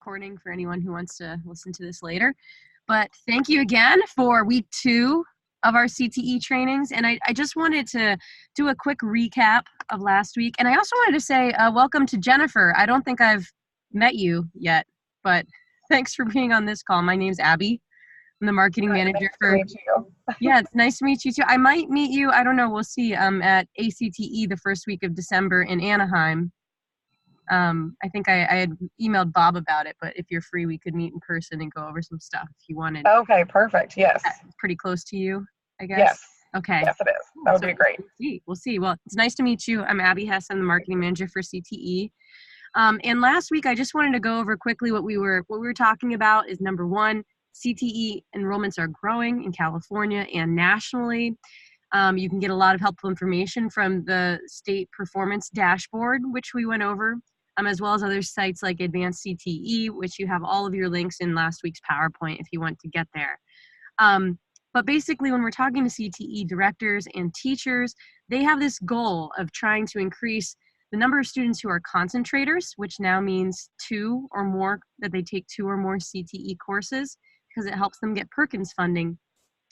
recording for anyone who wants to listen to this later. But thank you again for week 2 of our CTE trainings. And I just wanted to do a quick recap of last week. And I also wanted to say welcome to Jennifer. I don't think I've met you yet, but thanks for being on this call. My name's Abby. I'm the marketing manager for. Nice to meet you. Yeah, it's nice to meet you too. I might meet you, I don't know, we'll see, at ACTE the first week of December in Anaheim. I think I had emailed Bob about it, but if you're free, we could meet in person and go over some stuff if you wanted. Okay, perfect. Yes. Pretty close to you, I guess. Yes. Okay. Yes, it is. That would be great. We'll see. Well, it's nice to meet you. I'm Abby Hess. I'm the marketing manager for CTE. And last week, I just wanted to go over quickly what we were talking about is number 1, CTE enrollments are growing in California and nationally. You can get a lot of helpful information from the state performance dashboard, which we went over, as well as other sites like Advanced CTE, which you have all of your links in last week's PowerPoint if you want to get there. But basically, when we're talking to CTE directors and teachers, they have this goal of trying to increase the number of students who are concentrators, which now means 2 or more, that they take 2 or more CTE courses, because it helps them get Perkins funding.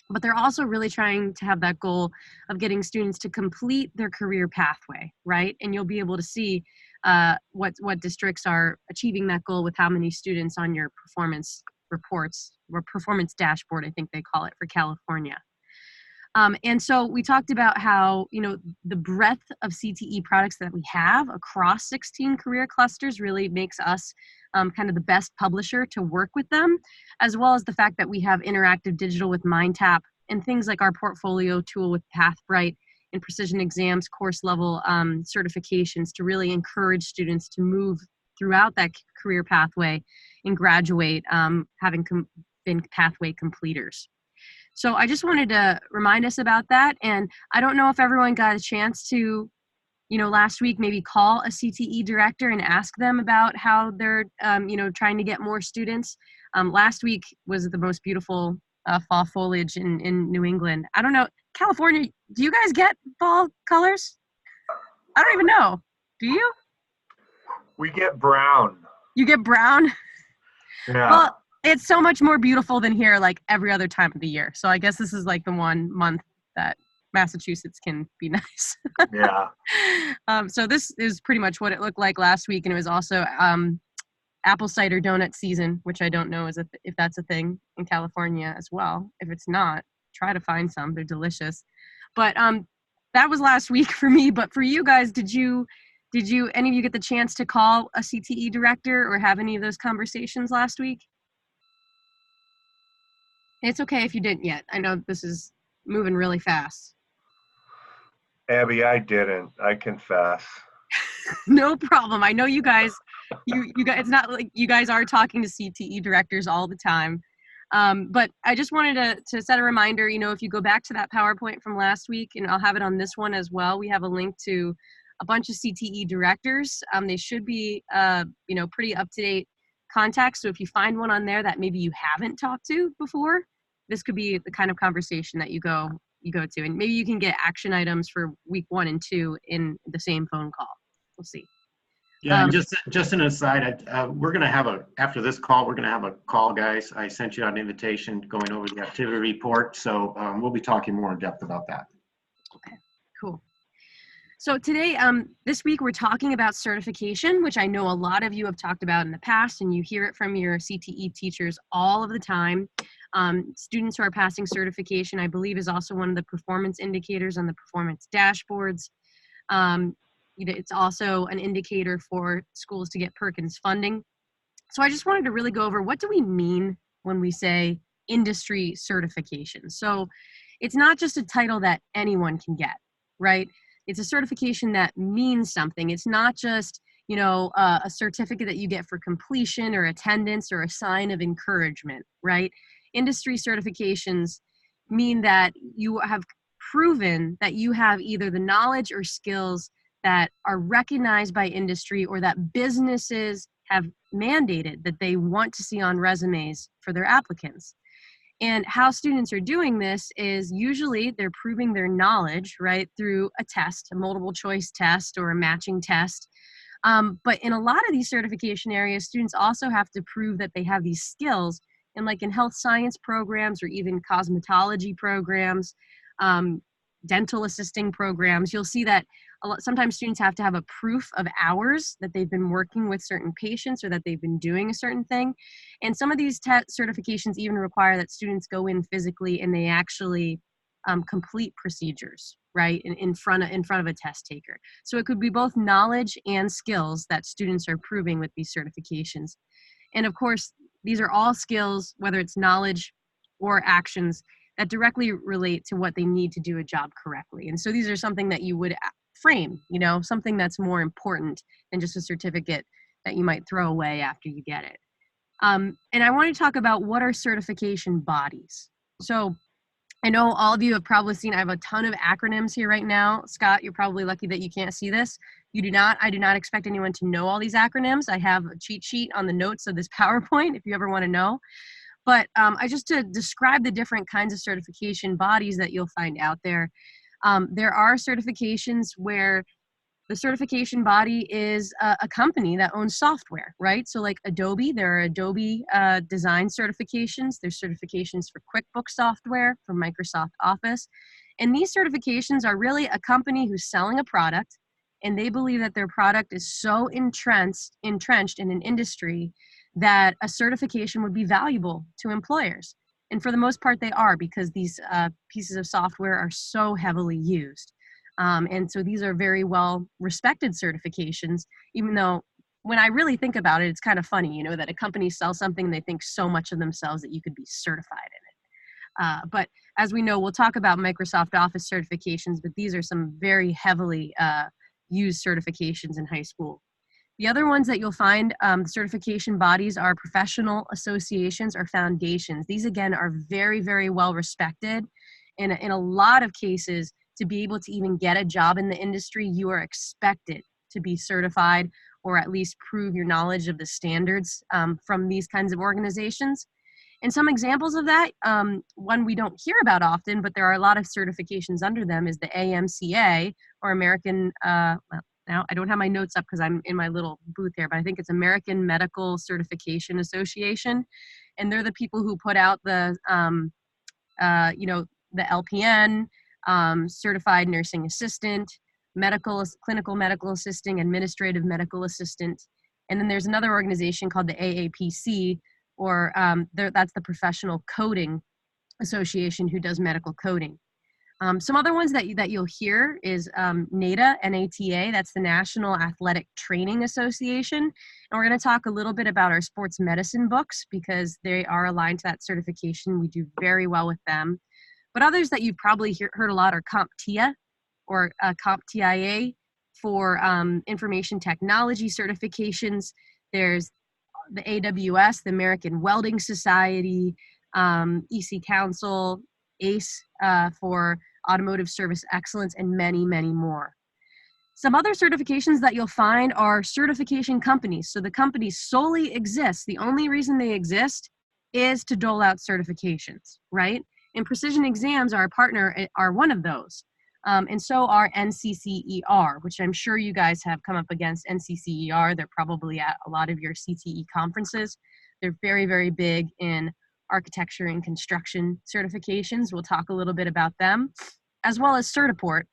But they're also really trying to have that goal of getting students to complete their career pathway, right? And you'll be able to see what districts are achieving that goal with how many students on your performance reports, or performance dashboard, I think they call it for California. And so we talked about how, the breadth of CTE products that we have across 16 career clusters really makes us kind of the best publisher to work with them, as well as the fact that we have interactive digital with MindTap and things like our portfolio tool with PathBright and precision exams, course level certifications to really encourage students to move throughout that career pathway and graduate having been pathway completers. So I just wanted to remind us about that. And I don't know if everyone got a chance to, last week maybe call a CTE director and ask them about how they're, trying to get more students. Last week was the most beautiful fall foliage in New England. I don't know, California, do you guys get fall colors? I don't even know. Do you? We get brown. You get brown? Yeah. Well, it's so much more beautiful than here, like every other time of the year. So I guess this is like the one month that Massachusetts can be nice. Yeah. So this is pretty much what it looked like last week. And it was also apple cider donut season, which I don't know if that's a thing in California as well. If it's not, try to find some. They're delicious. But that was last week for me. But for you guys, did any of you get the chance to call a CTE director or have any of those conversations last week? It's okay if you didn't yet. I know this is moving really fast. Abby, I didn't. I confess. No problem. I know you guys, you guys, it's not like you guys are talking to CTE directors all the time. But I just wanted to set a reminder, if you go back to that PowerPoint from last week, and I'll have it on this one as well, we have a link to a bunch of CTE directors. They should be, pretty up-to-date contacts. So if you find one on there that maybe you haven't talked to before, this could be the kind of conversation that you go to, and maybe you can get action items for week 1 and 2 in the same phone call. We'll see. Yeah, and just an aside, we're going to have after this call, we're going to have a call, guys. I sent you an invitation going over the activity report, so we'll be talking more in depth about that. Okay, cool. So today, this week, we're talking about certification, which I know a lot of you have talked about in the past, and you hear it from your CTE teachers all of the time. Students who are passing certification, I believe, is also one of the performance indicators on the performance dashboards. It's also an indicator for schools to get Perkins funding. So I just wanted to really go over, what do we mean when we say industry certification? So it's not just a title that anyone can get, right? It's a certification that means something. It's not just, a certificate that you get for completion or attendance or a sign of encouragement, right? Industry certifications mean that you have proven that you have either the knowledge or skills that are recognized by industry or that businesses have mandated that they want to see on resumes for their applicants. And how students are doing this is usually they're proving their knowledge, right, through a test, a multiple choice test or a matching test. But in a lot of these certification areas, students also have to prove that they have these skills. And like in health science programs or even cosmetology programs, dental assisting programs, you'll see that sometimes students have to have a proof of hours that they've been working with certain patients or that they've been doing a certain thing. And some of these certifications even require that students go in physically and they actually complete procedures, right, in front of a test taker. So it could be both knowledge and skills that students are proving with these certifications. And of course, these are all skills, whether it's knowledge or actions, that directly relate to what they need to do a job correctly. And so these are something that you would frame, something that's more important than just a certificate that you might throw away after you get it. And I want to talk about what are certification bodies. So I know all of you have probably seen, I have a ton of acronyms here right now. Scott, you're probably lucky that you can't see this. You do not. I do not expect anyone to know all these acronyms. I have a cheat sheet on the notes of this PowerPoint if you ever want to know. But just to describe the different kinds of certification bodies that you'll find out there, there are certifications where the certification body is a company that owns software, right? So like Adobe, there are Adobe design certifications. There's certifications for QuickBooks software, for Microsoft Office. And these certifications are really a company who's selling a product, and they believe that their product is so entrenched in an industry that a certification would be valuable to employers. And for the most part, they are, because these pieces of software are so heavily used. And so these are very well respected certifications, even though when I really think about it, it's kind of funny, that a company sells something and they think so much of themselves that you could be certified in it. But as we know, we'll talk about Microsoft Office certifications, but these are some very heavily used certifications in high school. The other ones that you'll find, certification bodies, are professional associations or foundations. These, again, are very, very well respected. In a lot of cases, to be able to even get a job in the industry, you are expected to be certified or at least prove your knowledge of the standards from these kinds of organizations. And some examples of that, one we don't hear about often, but there are a lot of certifications under them, is the AMCA, or American, now I don't have my notes up because I'm in my little booth here, but I think it's American Medical Certification Association. And they're the people who put out the, the LPN, certified nursing assistant, clinical medical assisting, administrative medical assistant. And then there's another organization called the AAPC, or that's the Professional Coding Association, who does medical coding. Some other ones that you'll hear is NATA, N-A-T-A, that's the National Athletic Training Association. And we're going to talk a little bit about our sports medicine books because they are aligned to that certification. We do very well with them. But others that you've probably heard a lot are CompTIA, or CompTIA, for information technology certifications. There's the AWS, the American Welding Society, EC Council, ACE for Automotive Service Excellence, and many, many more. Some other certifications that you'll find are certification companies. So the companies solely exist. The only reason they exist is to dole out certifications, right? And Precision Exams, our partner, are one of those. And so are NCCER, which I'm sure you guys have come up against NCCER. They're probably at a lot of your CTE conferences. They're very, very big in architecture and construction certifications. We'll talk a little bit about them, as well as Certiport,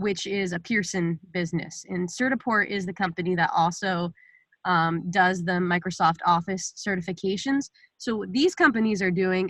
which is a Pearson business. And Certiport is the company that also does the Microsoft Office certifications. So what these companies are doing,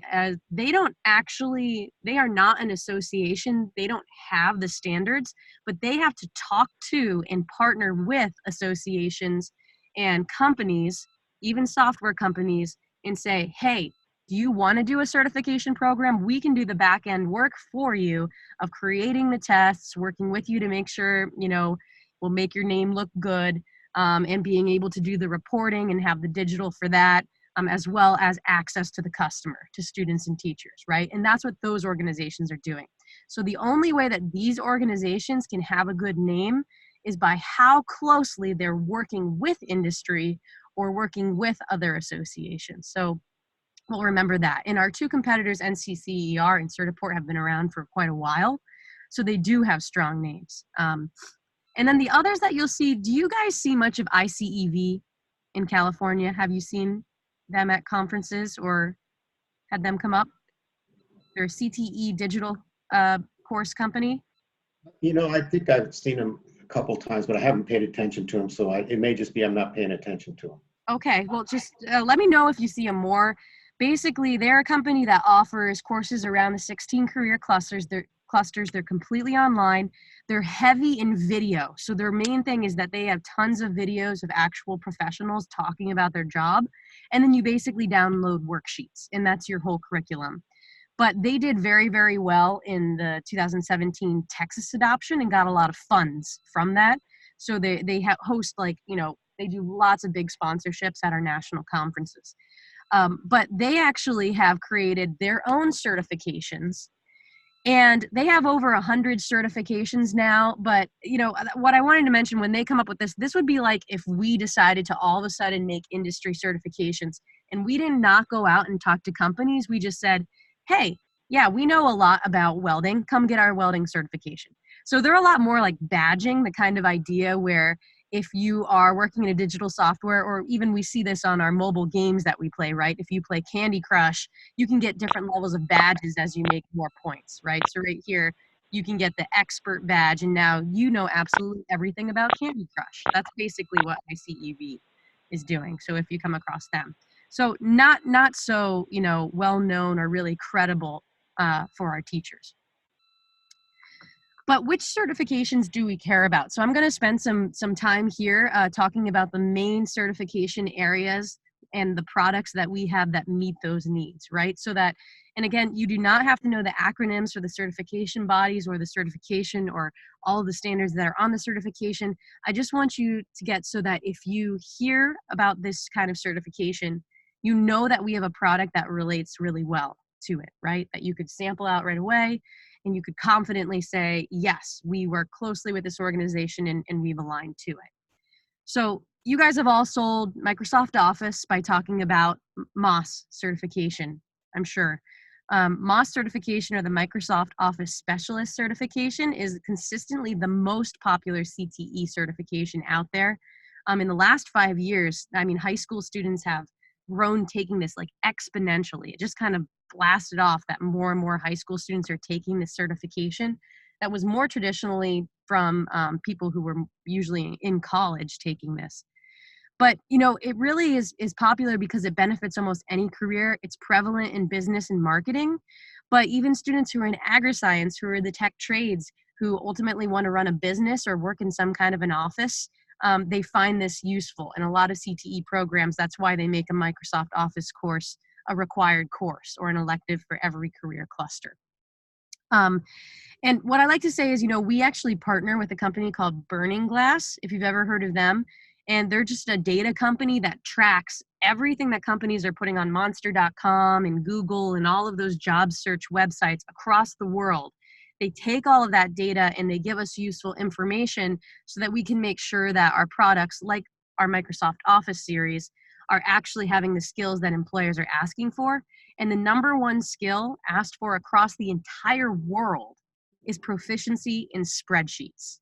they are not an association. They don't have the standards, but they have to talk to and partner with associations and companies, even software companies, and say, hey, do you want to do a certification program? We can do the back end work for you of creating the tests, working with you to make sure, we'll make your name look good, and being able to do the reporting and have the digital for that, as well as access to the customer, to students and teachers, right? And that's what those organizations are doing. So the only way that these organizations can have a good name is by how closely they're working with industry or working with other associations. So we'll remember that. And our two competitors, NCCER and Certiport, have been around for quite a while. So they do have strong names. And then the others that you'll see, do you guys see much of ICEV in California? Have you seen them at conferences or had them come up? They're a CTE digital course company. I think I've seen them a couple times, but I haven't paid attention to them. So it may just be I'm not paying attention to them. Okay, well, just let me know if you see them more. Basically, they're a company that offers courses around the 16 career clusters. They're completely online. They're heavy in video. So their main thing is that they have tons of videos of actual professionals talking about their job. And then you basically download worksheets, and that's your whole curriculum. But they did very, very well in the 2017 Texas adoption and got a lot of funds from that. So they host they do lots of big sponsorships at our national conferences. But they actually have created their own certifications, and they have over 100 certifications now. But what I wanted to mention, when they come up with this would be like if we decided to all of a sudden make industry certifications, and we did not go out and talk to companies. We just said, hey, yeah, we know a lot about welding. Come get our welding certification. So they're a lot more like badging, the kind of idea where if you are working in a digital software, or even we see this on our mobile games that we play, right? If you play Candy Crush, you can get different levels of badges as you make more points, right? So right here, you can get the expert badge, and now you know absolutely everything about Candy Crush. That's basically what ICEV is doing. So if you come across them. So not so, well known or really credible for our teachers. But which certifications do we care about? So I'm going to spend some time here talking about the main certification areas and the products that we have that meet those needs, right? So that, and again, you do not have to know the acronyms for the certification bodies or the certification or all of the standards that are on the certification. I just want you to get so that if you hear about this kind of certification, you know that we have a product that relates really well to it, right? That you could sample out right away, and you could confidently say, yes, we work closely with this organization and we've aligned to it. So you guys have all sold Microsoft Office by talking about MOS certification, I'm sure. MOS certification, or the Microsoft Office Specialist certification, is consistently the most popular CTE certification out there. In the last 5 years, high school students have grown taking this like exponentially. It just kind of blasted off that more and more high school students are taking this certification that was more traditionally from people who were usually in college taking this. But it really is popular because it benefits almost any career. It's prevalent in business and marketing, but even students who are in agri-science, who are the tech trades, who ultimately want to run a business or work in some kind of an office, they find this useful. And a lot of CTE programs, that's why they make a Microsoft Office course a required course or an elective for every career cluster. And what I like to say is, we actually partner with a company called Burning Glass, if you've ever heard of them. And they're just a data company that tracks everything that companies are putting on monster.com and Google and all of those job search websites across the world. They take all of that data and they give us useful information so that we can make sure that our products, like our Microsoft Office series, are actually having the skills that employers are asking for. And the number one skill asked for across the entire world is proficiency in spreadsheets.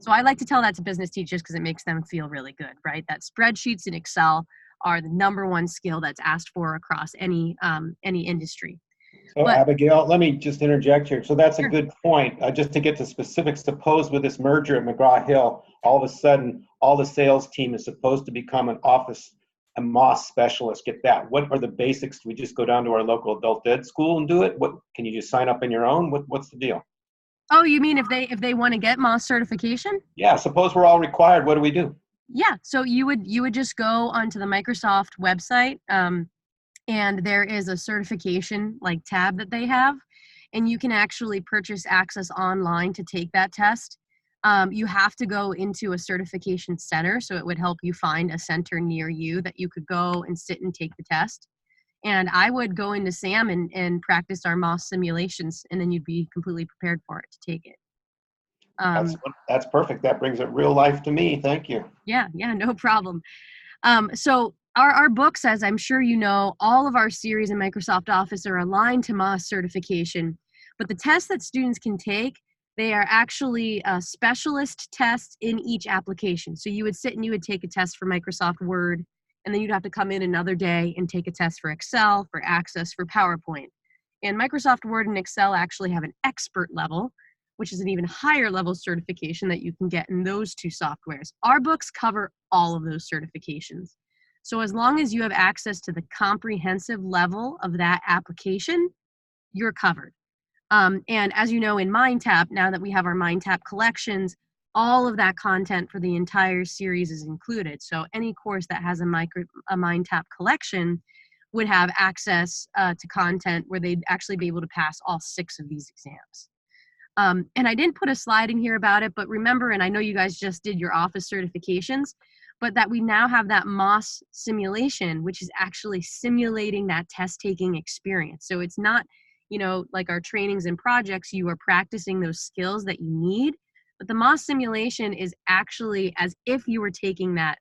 So I like to tell that to business teachers because it makes them feel really good, right? That spreadsheets and Excel are the number one skill that's asked for across any industry. So Abigail, let me just interject here. So that's a good point. Just to get to specifics, suppose with this merger at McGraw-Hill, all of a sudden, all the sales team is supposed to become a MOS specialist. Get that? What are the basics? Do we just go down to our local adult ed school and do it? What can you just sign up on your own? What's the deal? Oh, you mean if they want to get MOS certification? Yeah, suppose we're all required. What do we do? Yeah, so you would just go onto the Microsoft website, and there is a certification tab that they have, and you can actually purchase access online to take that test. You have to go into a certification center, so it would help you find a center near you that you could go and sit and take the test. And I would go into SAM and practice our MOS simulations, and then you'd be completely prepared for it to take it. That's perfect. That brings it real life to me. Thank you. Yeah, no problem. So our books, as I'm sure you know, all of our series in Microsoft Office are aligned to MOS certification. But the tests that students can take, They are actually specialist tests in each application. So you would sit and you would take a test for Microsoft Word, and then you'd have to come in another day and take a test for Excel, for Access, for PowerPoint. And Microsoft Word and Excel actually have an expert level, which is an even higher level certification that you can get in those two softwares. Our books cover all of those certifications. So as long as you have access to the comprehensive level of that application, you're covered. And as you know, in MindTap, now that we have our MindTap collections, all of that content for the entire series is included. So any course that has a MindTap collection would have access to content where they'd actually be able to pass all 6 of these exams. And I didn't put a slide in here about it, but remember, and I know you guys just did your office certifications, but that we now have that MOS simulation, which is actually simulating that test-taking experience. So it's not, you know, like our trainings and projects, you are practicing those skills that you need, but the MOS simulation is actually as if you were taking that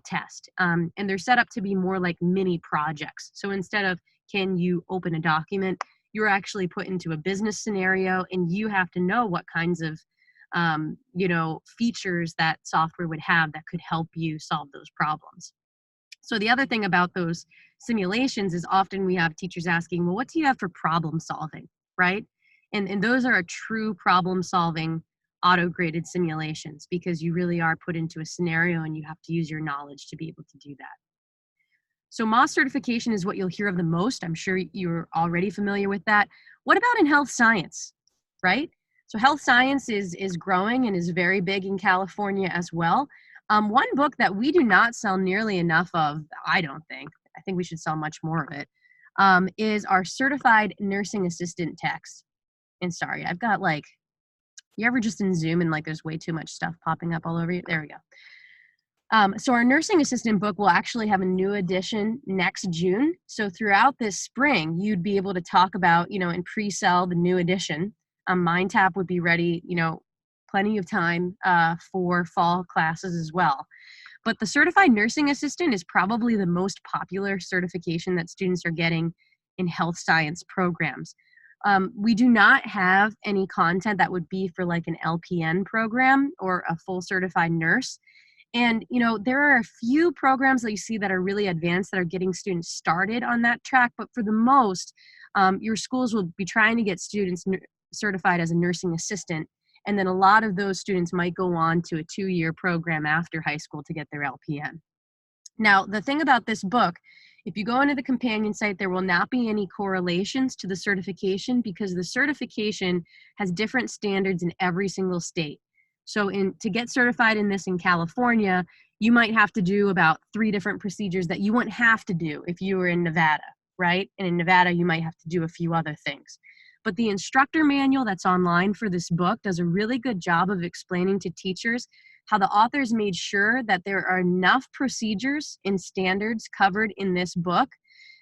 test. And they're set up to be more like mini projects. So instead of, can you open a document, you're actually put into a business scenario, and you have to know what kinds of you know, features that software would have that could help you solve those problems. So the other thing about those simulations is often we have teachers asking, well, what do you have for problem solving, right? And those are a true problem solving auto-graded simulations, because you really are put into a scenario and you have to use your knowledge to be able to do that. So MOS certification is what you'll hear of the most. I'm sure you're already familiar with that. What about in health science, right? So health science is growing and is very big in California as well. One book that we do not sell nearly enough of, I don't think, I think we should sell much more of it, is our certified nursing assistant text. And sorry, I've got like, you ever just in Zoom and like there's way too much stuff popping up all over you? There we go. So our nursing assistant book will actually have a new edition next June. So throughout this spring, you'd be able to talk about, you know, and pre-sell the new edition. MindTap would be ready, you know, plenty of time for fall classes as well. But the certified nursing assistant is probably the most popular certification that students are getting in health science programs. We do not have any content that would be for like an LPN program or a full certified nurse. And, you know, there are a few programs that you see that are really advanced that are getting students started on that track. But for the most, your schools will be trying to get students certified as a nursing assistant. And then a lot of those students might go on to a 2-year program after high school to get their LPN. Now, the thing about this book, if you go into the companion site, there will not be any correlations to the certification, because the certification has different standards in every single state. So to get certified in this in California, you might have to do about 3 different procedures that you wouldn't have to do if you were in Nevada, right? And in Nevada, you might have to do a few other things. But the instructor manual that's online for this book does a really good job of explaining to teachers how the authors made sure that there are enough procedures and standards covered in this book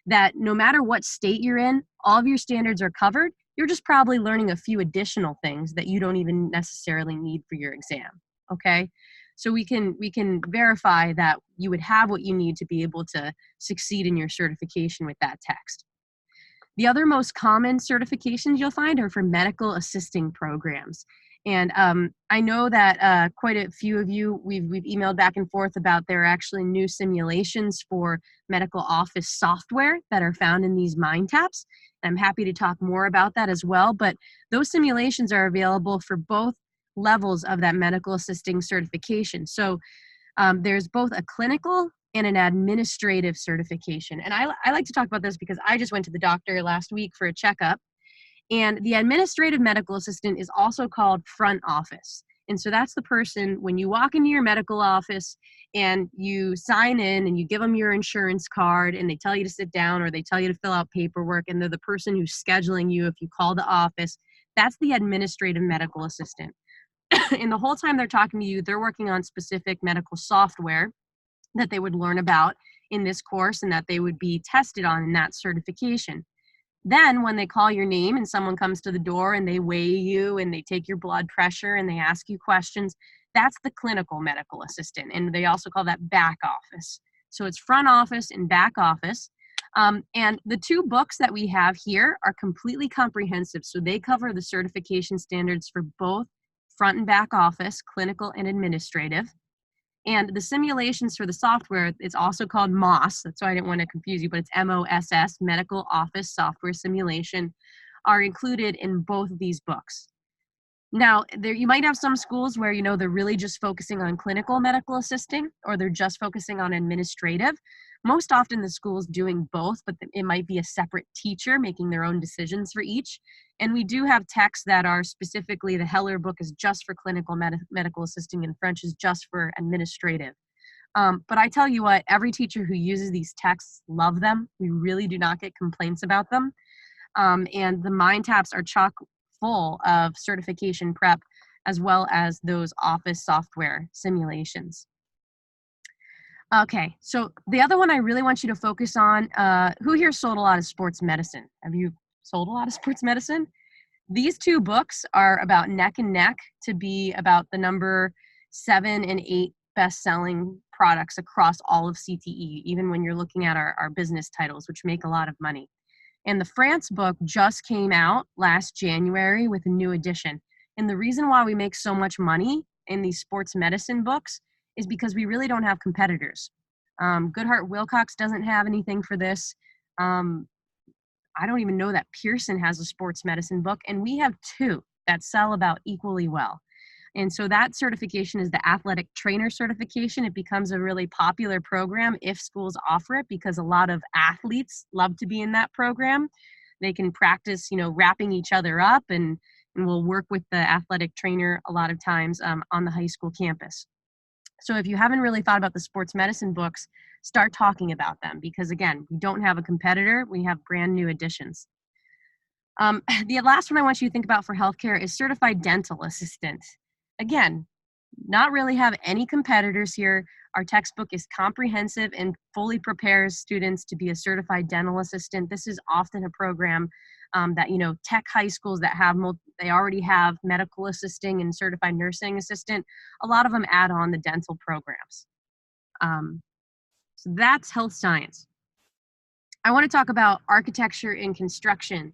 that no matter what state you're in, all of your standards are covered. You're just probably learning a few additional things that you don't even necessarily need for your exam, okay? So we can verify that you would have what you need to be able to succeed in your certification with that text. The other most common certifications you'll find are for medical assisting programs. And I know that quite a few of you, we've emailed back and forth about there are actually new simulations for medical office software that are found in these MindTaps. I'm happy to talk more about that as well, but those simulations are available for both levels of that medical assisting certification. So there's both a clinical and an administrative certification. And I like to talk about this because I just went to the doctor last week for a checkup. And the administrative medical assistant is also called front office. And so that's the person, when you walk into your medical office and you sign in and you give them your insurance card and they tell you to sit down or they tell you to fill out paperwork, and they're the person who's scheduling you if you call the office, that's the administrative medical assistant. And the whole time they're talking to you, they're working on specific medical software that they would learn about in this course and that they would be tested on in that certification. Then when they call your name and someone comes to the door and they weigh you and they take your blood pressure and they ask you questions, that's the clinical medical assistant. And they also call that back office. So it's front office and back office. And the two books that we have here are completely comprehensive. So they cover the certification standards for both front and back office, clinical and administrative. And the simulations for the software, it's also called MOSS. That's why I didn't want to confuse you, but it's MOSS, Medical Office Software Simulation, are included in both of these books. Now, you might have some schools where, they're really just focusing on clinical medical assisting, or they're just focusing on administrative. Most often the school's doing both, but it might be a separate teacher making their own decisions for each. And we do have texts that are specifically, the Heller book is just for clinical medical assisting, and French is just for administrative. But I tell you what, every teacher who uses these texts love them. We really do not get complaints about them. And the mind taps are chock full of certification prep, as well as those office software simulations. Okay, so the other one I really want you to focus on, who here sold a lot of sports medicine? Have you sold a lot of sports medicine? These two books are about neck and neck to be about the number 7 and 8 best-selling products across all of CTE, even when you're looking at our business titles, which make a lot of money. And the France book just came out last January with a new edition. And the reason why we make so much money in these sports medicine books is because we really don't have competitors. Goodhart Wilcox doesn't have anything for this. I don't even know that Pearson has a sports medicine book, and we have two that sell about equally well. And so that certification is the athletic trainer certification. It becomes a really popular program if schools offer it, because a lot of athletes love to be in that program. They can practice, wrapping each other up, and we'll work with the athletic trainer a lot of times on the high school campus. So if you haven't really thought about the sports medicine books, start talking about them, because again, we don't have a competitor. We have brand new additions. The last one I want you to think about for healthcare is certified dental assistant. Again, not really have any competitors here. Our textbook is comprehensive and fully prepares students to be a certified dental assistant. This is often a program that, tech high schools that have, they already have medical assisting and certified nursing assistant. A lot of them add on the dental programs. So that's health science. I want to talk about architecture and construction.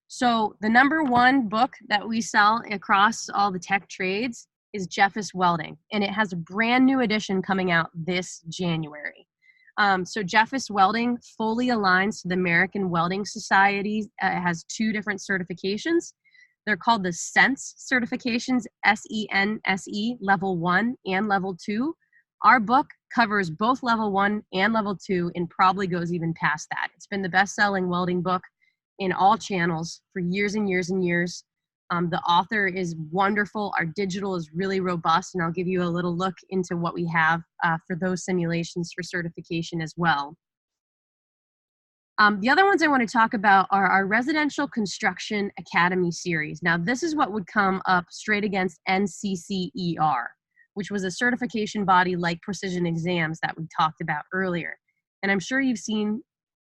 So the number one book that we sell across all the tech trades is Jeffis Welding, and it has a brand new edition coming out this January. So Jeffis Welding fully aligns to the American Welding Society. It has two different certifications. They're called the SENSE certifications, SENSE, level 1 and level 2. Our book covers both level 1 and level 2 and probably goes even past that. It's been the best-selling welding book in all channels for years and years and years. The author is wonderful. Our digital is really robust, and I'll give you a little look into what we have for those simulations for certification as well. The other ones I want to talk about are our Residential Construction Academy series. Now, this is what would come up straight against NCCER, which was a certification body like Precision Exams that we talked about earlier. And I'm sure you've seen,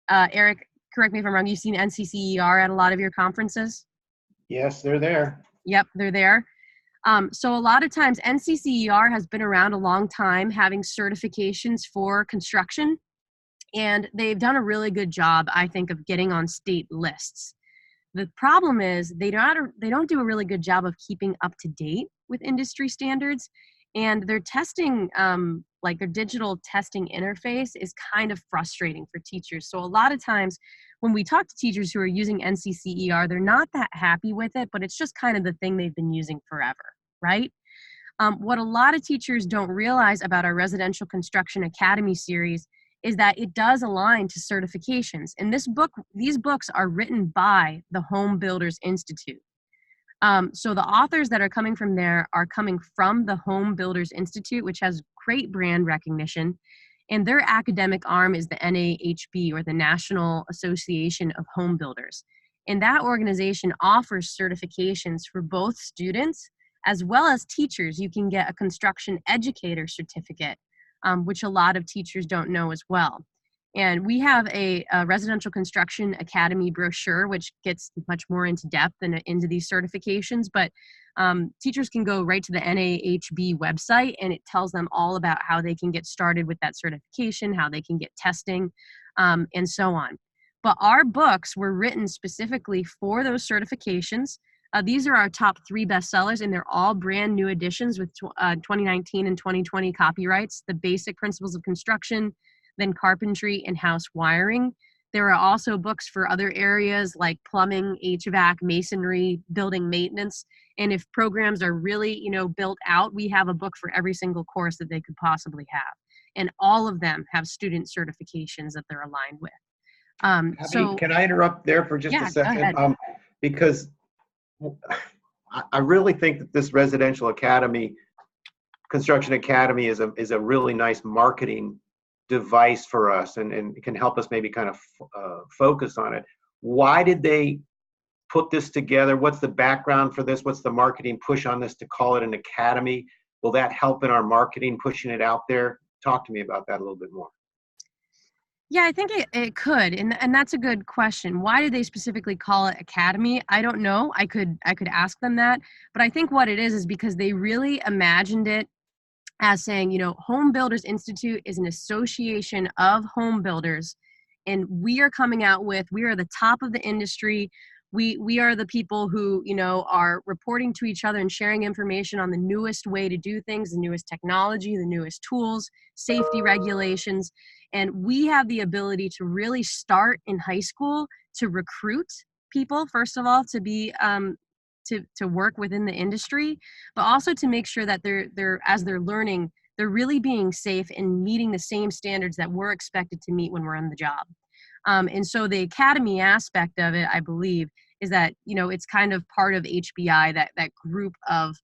Eric, correct me if I'm wrong, you've seen NCCER at a lot of your conferences? Yes, they're there. Yep, they're there. So a lot of times NCCER has been around a long time, having certifications for construction, and they've done a really good job, I think, of getting on state lists. The problem is they don't do a really good job of keeping up to date with industry standards, and their testing, like their digital testing interface, is kind of frustrating for teachers. So a lot of times when we talk to teachers who are using NCCER, they're not that happy with it, but it's just kind of the thing they've been using forever, right? What a lot of teachers don't realize about our Residential Construction Academy series is that it does align to certifications. And these books are written by the Home Builders Institute. So the authors that are coming from there are coming from the Home Builders Institute, which has great brand recognition. And their academic arm is the NAHB, or the National Association of Home Builders. And that organization offers certifications for both students as well as teachers. You can get a construction educator certificate, which a lot of teachers don't know as well. And we have a Residential Construction Academy brochure, which gets much more into depth and into these certifications. But teachers can go right to the NAHB website, and it tells them all about how they can get started with that certification, how they can get testing, and so on. But our books were written specifically for those certifications. These are our top 3 bestsellers, and they're all brand new editions with 2019 and 2020 copyrights. The Basic Principles of Construction, then Carpentry and House Wiring. There are also books for other areas like plumbing, HVAC, masonry, building maintenance. And if programs are really, built out, we have a book for every single course that they could possibly have. And all of them have student certifications that they're aligned with. Abby, can I interrupt there for just Yeah, a second? go ahead. Because I really think that this residential academy, construction academy, is a really nice marketing device for us, and it can help us maybe kind of focus on it. Why did they put this together? What's the background for this? What's the marketing push on this to call it an academy? Will that help in our marketing, pushing it out there? Talk to me about that a little bit more. Yeah, I think it could, and that's a good question. Why did they specifically call it academy? I don't know. I could ask them that, but I think what it is because they really imagined it as saying, Home Builders Institute is an association of home builders, and we are coming out with, we are the top of the industry. We are the people who, are reporting to each other and sharing information on the newest way to do things, the newest technology, the newest tools, safety regulations. And we have the ability to really start in high school to recruit people, first of all, to be to work within the industry, but also to make sure that they're as they're learning, they're really being safe and meeting the same standards that we're expected to meet when we're on the job. And so the academy aspect of it, I believe, is that, it's kind of part of HBI, that group of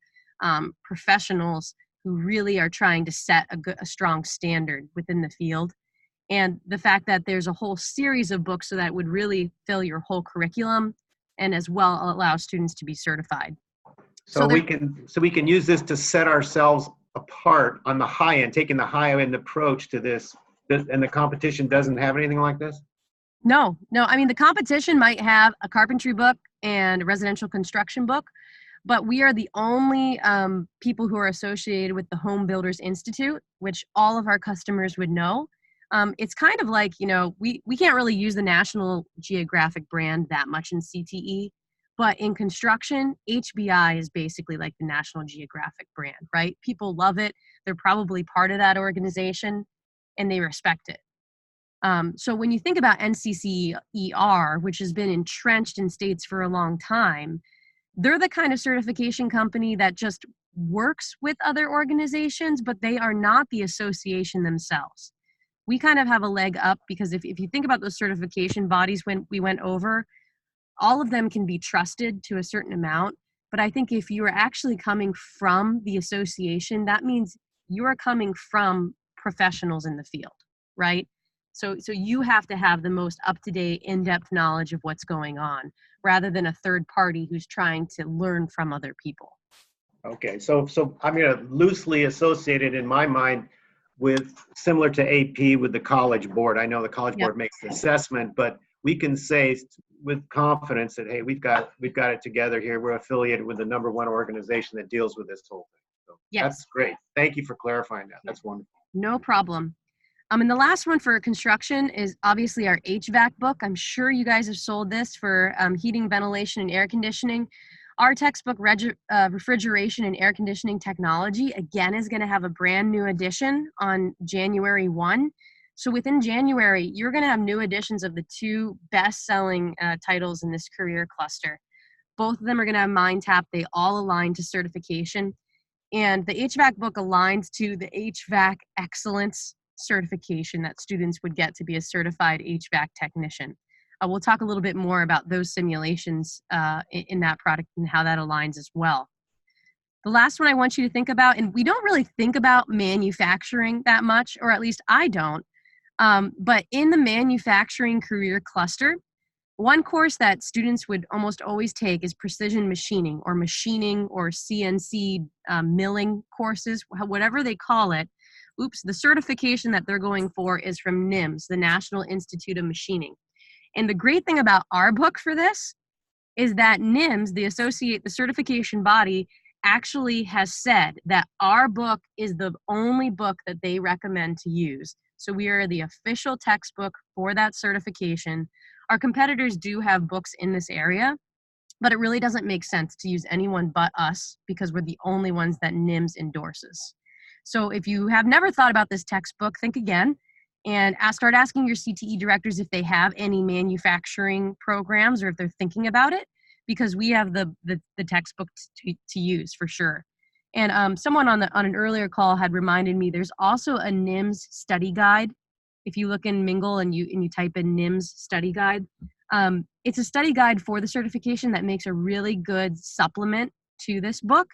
professionals who really are trying to set a strong standard within the field. And the fact that there's a whole series of books so that would really fill your whole curriculum and as well allow students to be certified. So we can use this to set ourselves apart on the high end, taking the high end approach to this, and the competition doesn't have anything like this? No. I mean, the competition might have a carpentry book and a residential construction book, but we are the only people who are associated with the Home Builders Institute, which all of our customers would know. It's kind of like, we can't really use the National Geographic brand that much in CTE, but in construction, HBI is basically like the National Geographic brand, right? People love it. They're probably part of that organization and they respect it. So when you think about NCCER, which has been entrenched in states for a long time, they're the kind of certification company that just works with other organizations, but they are not the association themselves. We kind of have a leg up because if you think about those certification bodies when we went over, all of them can be trusted to a certain amount. But I think if you are actually coming from the association, that means you are coming from professionals in the field, right? So you have to have the most up-to-date, in-depth knowledge of what's going on, rather than a third party who's trying to learn from other people. Okay, so I'm going to loosely associate it in my mind with similar to AP with the College Board. I know the College Board makes the assessment, but we can say with confidence that, hey, we've got it together here. We're affiliated with the #1 organization that deals with this whole thing. So that's great. Thank you for clarifying that. That's wonderful. No problem. And the last one for construction is obviously our HVAC book. I'm sure you guys have sold this for heating, ventilation, and air conditioning. Our textbook, Refrigeration and Air Conditioning Technology, again, is going to have a brand new edition on January 1. So within January, you're going to have new editions of the 2 best-selling titles in this career cluster. Both of them are going to have MindTap. They all align to certification. And the HVAC book aligns to the HVAC excellence certification that students would get to be a certified HVAC technician. We'll talk a little bit more about those simulations in that product and how that aligns as well. The last one I want you to think about, and we don't really think about manufacturing that much, or at least I don't, but in the manufacturing career cluster, one course that students would almost always take is precision machining or CNC milling courses, whatever they call it. The certification that they're going for is from NIMS, the National Institute of Machining. And the great thing about our book for this is that NIMS, the certification body, actually has said that our book is the only book that they recommend to use. So we are the official textbook for that certification. Our competitors do have books in this area, but it really doesn't make sense to use anyone but us because we're the only ones that NIMS endorses. So if you have never thought about this textbook, think again and start asking your CTE directors if they have any manufacturing programs or if they're thinking about it, because we have the textbook to use for sure. And someone on an earlier call had reminded me there's also a NIMS study guide. If you look in Mingle and you type in NIMS study guide, it's a study guide for the certification that makes a really good supplement to this book.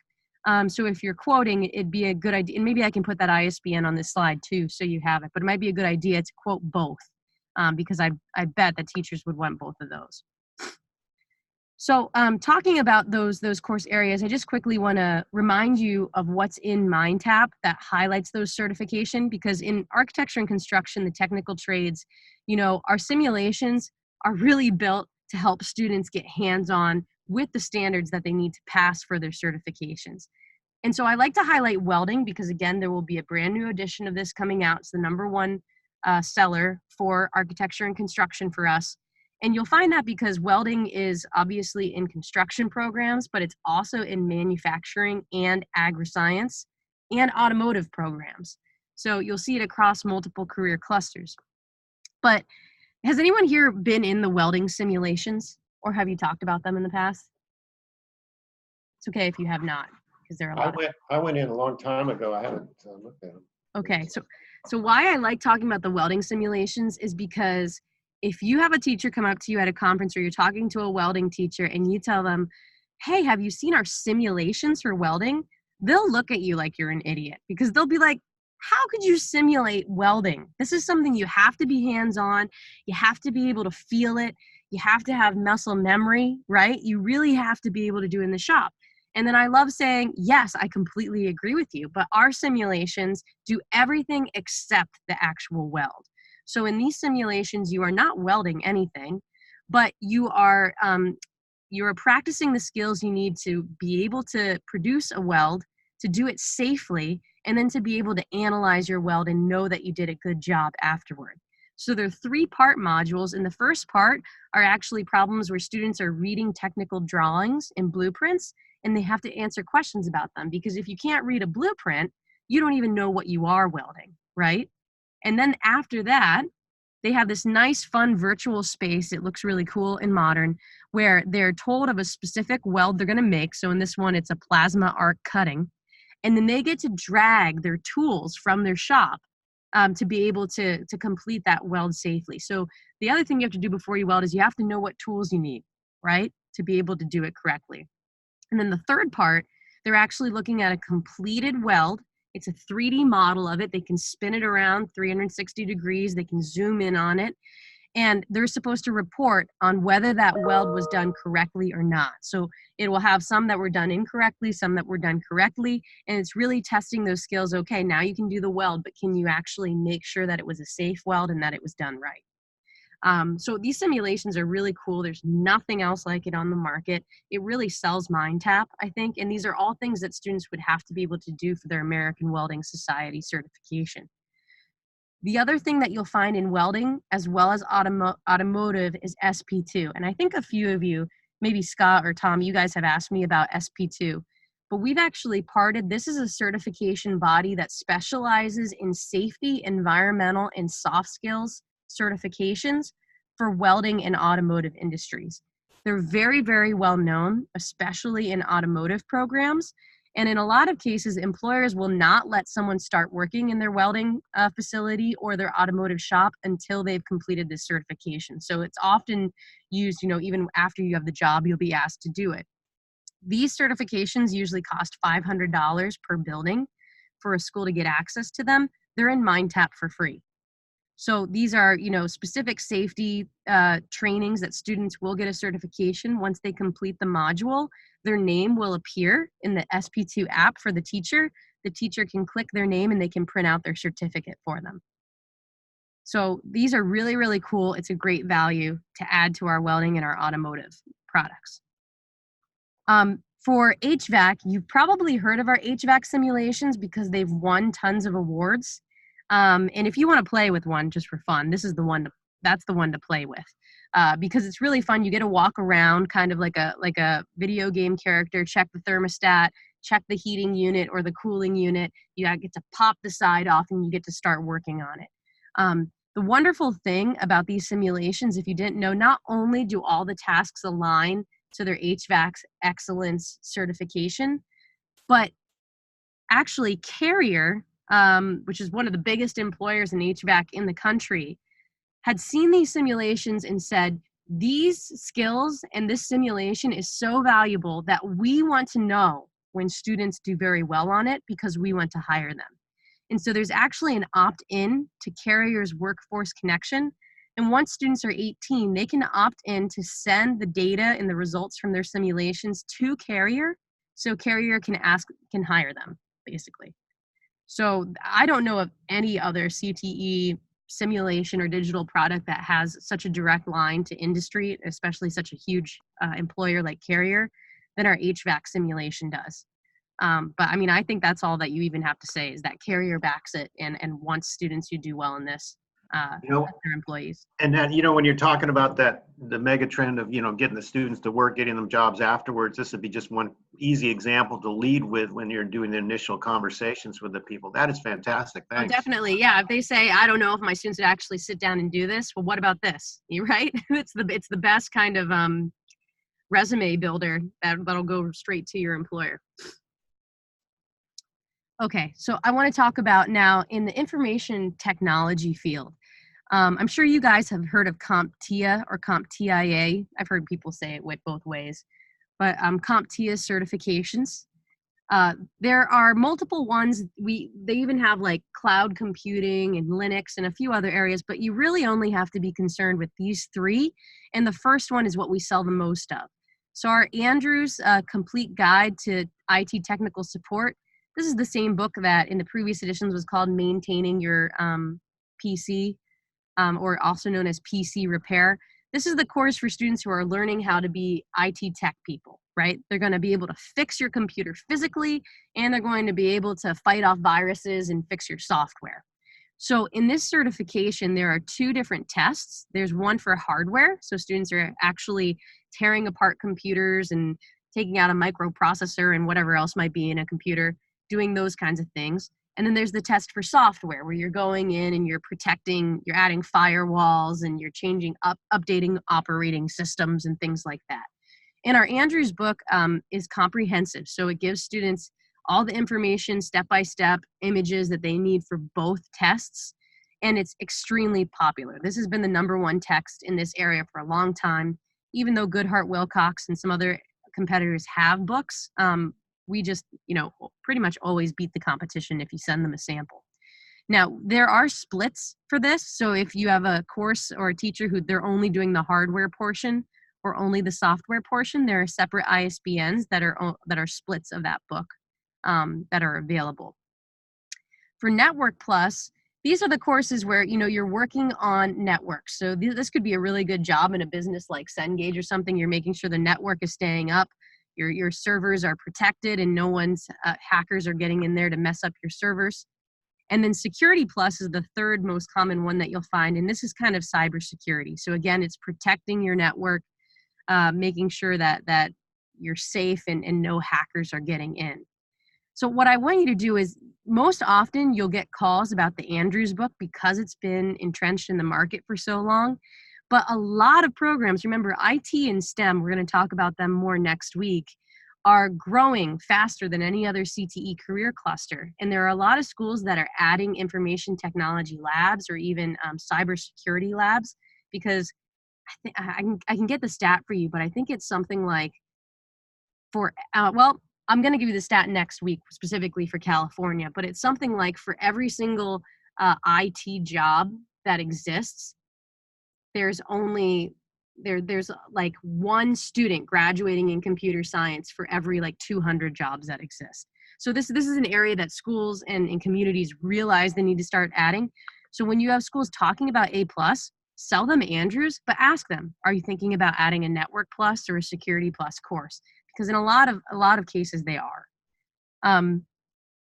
So if you're quoting, it'd be a good idea, and maybe I can put that ISBN on this slide too, so you have it, but it might be a good idea to quote both, because I bet that teachers would want both of those. So talking about those course areas, I just quickly want to remind you of what's in MindTap that highlights those certification, because in architecture and construction, the technical trades, our simulations are really built to help students get hands-on with the standards that they need to pass for their certifications. And so I like to highlight welding because, again, there will be a brand new edition of this coming out. It's the #1 seller for architecture and construction for us. And you'll find that because welding is obviously in construction programs, but it's also in manufacturing and agri-science and automotive programs. So you'll see it across multiple career clusters. But has anyone here been in the welding simulations, or have you talked about them in the past? It's okay if you have not, because there are a lot. I went in a long time ago. I haven't looked at them. Okay, so why I like talking about the welding simulations is because if you have a teacher come up to you at a conference or you're talking to a welding teacher and you tell them, hey, have you seen our simulations for welding? They'll look at you like you're an idiot, because they'll be like, how could you simulate welding? This is something you have to be hands-on. You have to be able to feel it. You have to have muscle memory, right? You really have to be able to do it in the shop. And then I love saying, yes, I completely agree with you, but our simulations do everything except the actual weld. So in these simulations, you are not welding anything, but you are practicing the skills you need to be able to produce a weld, to do it safely, and then to be able to analyze your weld and know that you did a good job afterward. So there are 3-part modules, and the first part are actually problems where students are reading technical drawings and blueprints, and they have to answer questions about them, because if you can't read a blueprint, you don't even know what you are welding, right? And then after that, they have this nice, fun virtual space. It looks really cool and modern, where they're told of a specific weld they're going to make. So in this one, it's a plasma arc cutting. And then they get to drag their tools from their shop to be able to complete that weld safely. So the other thing you have to do before you weld is you have to know what tools you need, right, to be able to do it correctly. And then the third part, they're actually looking at a completed weld. It's a 3D model of it. They can spin it around 360 degrees. They can zoom in on it. And they're supposed to report on whether that weld was done correctly or not. So it will have some that were done incorrectly, some that were done correctly. And it's really testing those skills. Okay, now you can do the weld, but can you actually make sure that it was a safe weld and that it was done right? So these simulations are really cool. There's nothing else like it on the market. It really sells MindTap, I think. And these are all things that students would have to be able to do for their American Welding Society certification. The other thing that you'll find in welding, as well as automotive, is SP2. And I think a few of you, maybe Scott or Tom, you guys have asked me about SP2. But we've actually parted. This is a certification body that specializes in safety, environmental, and soft skills certifications for welding and automotive industries. They're very, very well known, especially in automotive programs. And in a lot of cases, employers will not let someone start working in their welding facility or their automotive shop until they've completed this certification. So it's often used, even after you have the job, you'll be asked to do it. These certifications usually cost $500 per building for a school to get access to them. They're in MindTap for free. So these are, specific safety trainings that students will get a certification once they complete the module. Their name will appear in the SP2 app for the teacher. The teacher can click their name and they can print out their certificate for them. So these are really, really cool. It's a great value to add to our welding and our automotive products. For HVAC, you've probably heard of our HVAC simulations because they've won tons of awards. And if you want to play with one just for fun, this is the one that's the one to play with, because it's really fun. You get to walk around kind of like a video game character, check the thermostat, check the heating unit or the cooling unit. You get to pop the side off and you get to start working on it. The wonderful thing about these simulations, if you didn't know, not only do all the tasks align to their HVAC excellence certification, but actually Carrier, which is one of the biggest employers in HVAC in the country, had seen these simulations and said, these skills and this simulation is so valuable that we want to know when students do very well on it because we want to hire them. And so there's actually an opt-in to Carrier's Workforce Connection. And once students are 18, they can opt in to send the data and the results from their simulations to Carrier, so Carrier can hire them, basically. So I don't know of any other CTE simulation or digital product that has such a direct line to industry, especially such a huge employer like Carrier, than our HVAC simulation does. But I mean, I think that's all that you even have to say is that Carrier backs it and wants students who do well in this as their employees. And that, when you're talking about that, the mega trend of, getting the students to work, getting them jobs afterwards, this would be just one easy example to lead with when you're doing the initial conversations with the people. That is fantastic. Thanks. Oh, definitely. Yeah. If they say, I don't know if my students would actually sit down and do this, well, what about this? You're right. It's the best kind of resume builder that'll go straight to your employer. Okay, so I want to talk about now in the information technology field. I'm sure you guys have heard of CompTIA or CompTIA. I've heard people say it with both ways, but CompTIA certifications. There are multiple ones. They even have like cloud computing and Linux and a few other areas, but you really only have to be concerned with these three. And the first one is what we sell the most of. So our Andrews Complete Guide to IT Technical Support. This is the same book that in the previous editions was called Maintaining Your PC, or also known as PC Repair. This is the course for students who are learning how to be IT tech people, right? They're going to be able to fix your computer physically, and they're going to be able to fight off viruses and fix your software. So in this certification, there are two different tests. There's one for hardware. So students are actually tearing apart computers and taking out a microprocessor and whatever else might be in a computer, doing those kinds of things. And then there's the test for software where you're going in and you're protecting, you're adding firewalls and you're updating operating systems and things like that. And our Andrews book is comprehensive. So it gives students all the information, step-by-step images that they need for both tests. And it's extremely popular. This has been the #1 text in this area for a long time. Even though Goodhart Wilcox and some other competitors have books, we just, pretty much always beat the competition if you send them a sample. Now, there are splits for this. So if you have a course or a teacher who they're only doing the hardware portion or only the software portion, there are separate ISBNs that are splits of that book that are available. For Network Plus, these are the courses where, you're working on networks. So this could be a really good job in a business like Cengage or something. You're making sure the network is staying up. Your servers are protected and no one's hackers are getting in there to mess up your servers. And then Security Plus is the third most common one that you'll find. And this is kind of cybersecurity. So again, it's protecting your network, making sure that you're safe and no hackers are getting in. So what I want you to do is most often you'll get calls about the Andrews book because it's been entrenched in the market for so long. But a lot of programs, remember IT and STEM, we're going to talk about them more next week, are growing faster than any other CTE career cluster. And there are a lot of schools that are adding information technology labs or even cybersecurity labs, because I can get the stat for you, but I think it's something like I'm going to give you the stat next week specifically for California, but it's something like for every single IT job that exists, there's like one student graduating in computer science for every like 200 jobs that exist. So this is an area that schools and communities realize they need to start adding. So when you have schools talking about A+, sell them Andrews, but ask them, are you thinking about adding a Network Plus or a Security Plus course? Because in a lot of cases they are.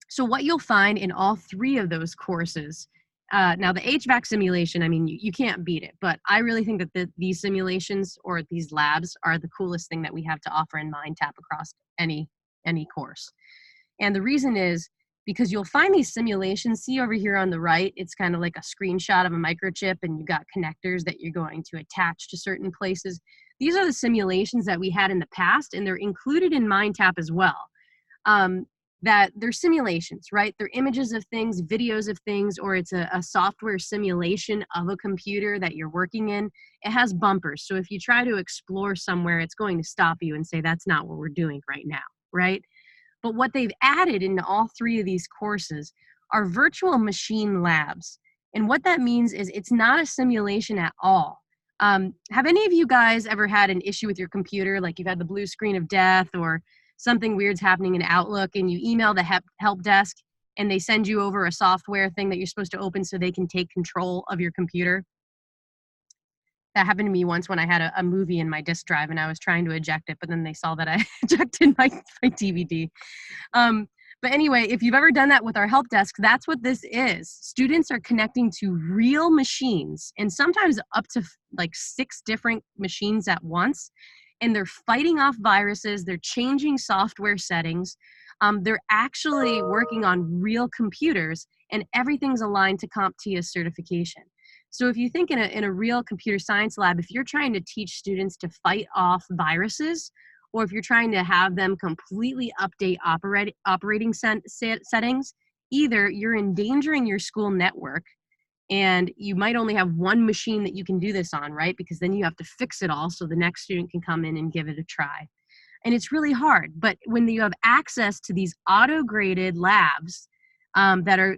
So what you'll find in all three of those courses Now the HVAC simulation, I mean, you can't beat it, but I really think that these simulations or these labs are the coolest thing that we have to offer in MindTap across any course. And the reason is because you'll find these simulations, see over here on the right, it's kind of like a screenshot of a microchip and you got connectors that you're going to attach to certain places. These are the simulations that we had in the past, and they're included in MindTap as well. That they're simulations, right? They're images of things, videos of things, or it's a software simulation of a computer that you're working in. It has bumpers. So if you try to explore somewhere, it's going to stop you and say, that's not what we're doing right now, right? But what they've added into all three of these courses are virtual machine labs. And what that means is it's not a simulation at all. Have any of you guys ever had an issue with your computer, like you've had the blue screen of death or something weird's happening in Outlook and you email the help desk and they send you over a software thing that you're supposed to open so they can take control of your computer? That happened to me once when I had a movie in my disk drive and I was trying to eject it, but then they saw that I ejected my DVD. But anyway, if you've ever done that with our help desk, that's what this is. Students are connecting to real machines and sometimes up to like 6 different machines at once. And they're fighting off viruses. They're changing software settings. They're actually working on real computers and everything's aligned to CompTIA certification. So if you think in a real computer science lab, if you're trying to teach students to fight off viruses, or if you're trying to have them completely update operating settings, either you're endangering your school network and you might only have one machine that you can do this on, right? Because then you have to fix it all so the next student can come in and give it a try. And it's really hard, but when you have access to these auto-graded labs that are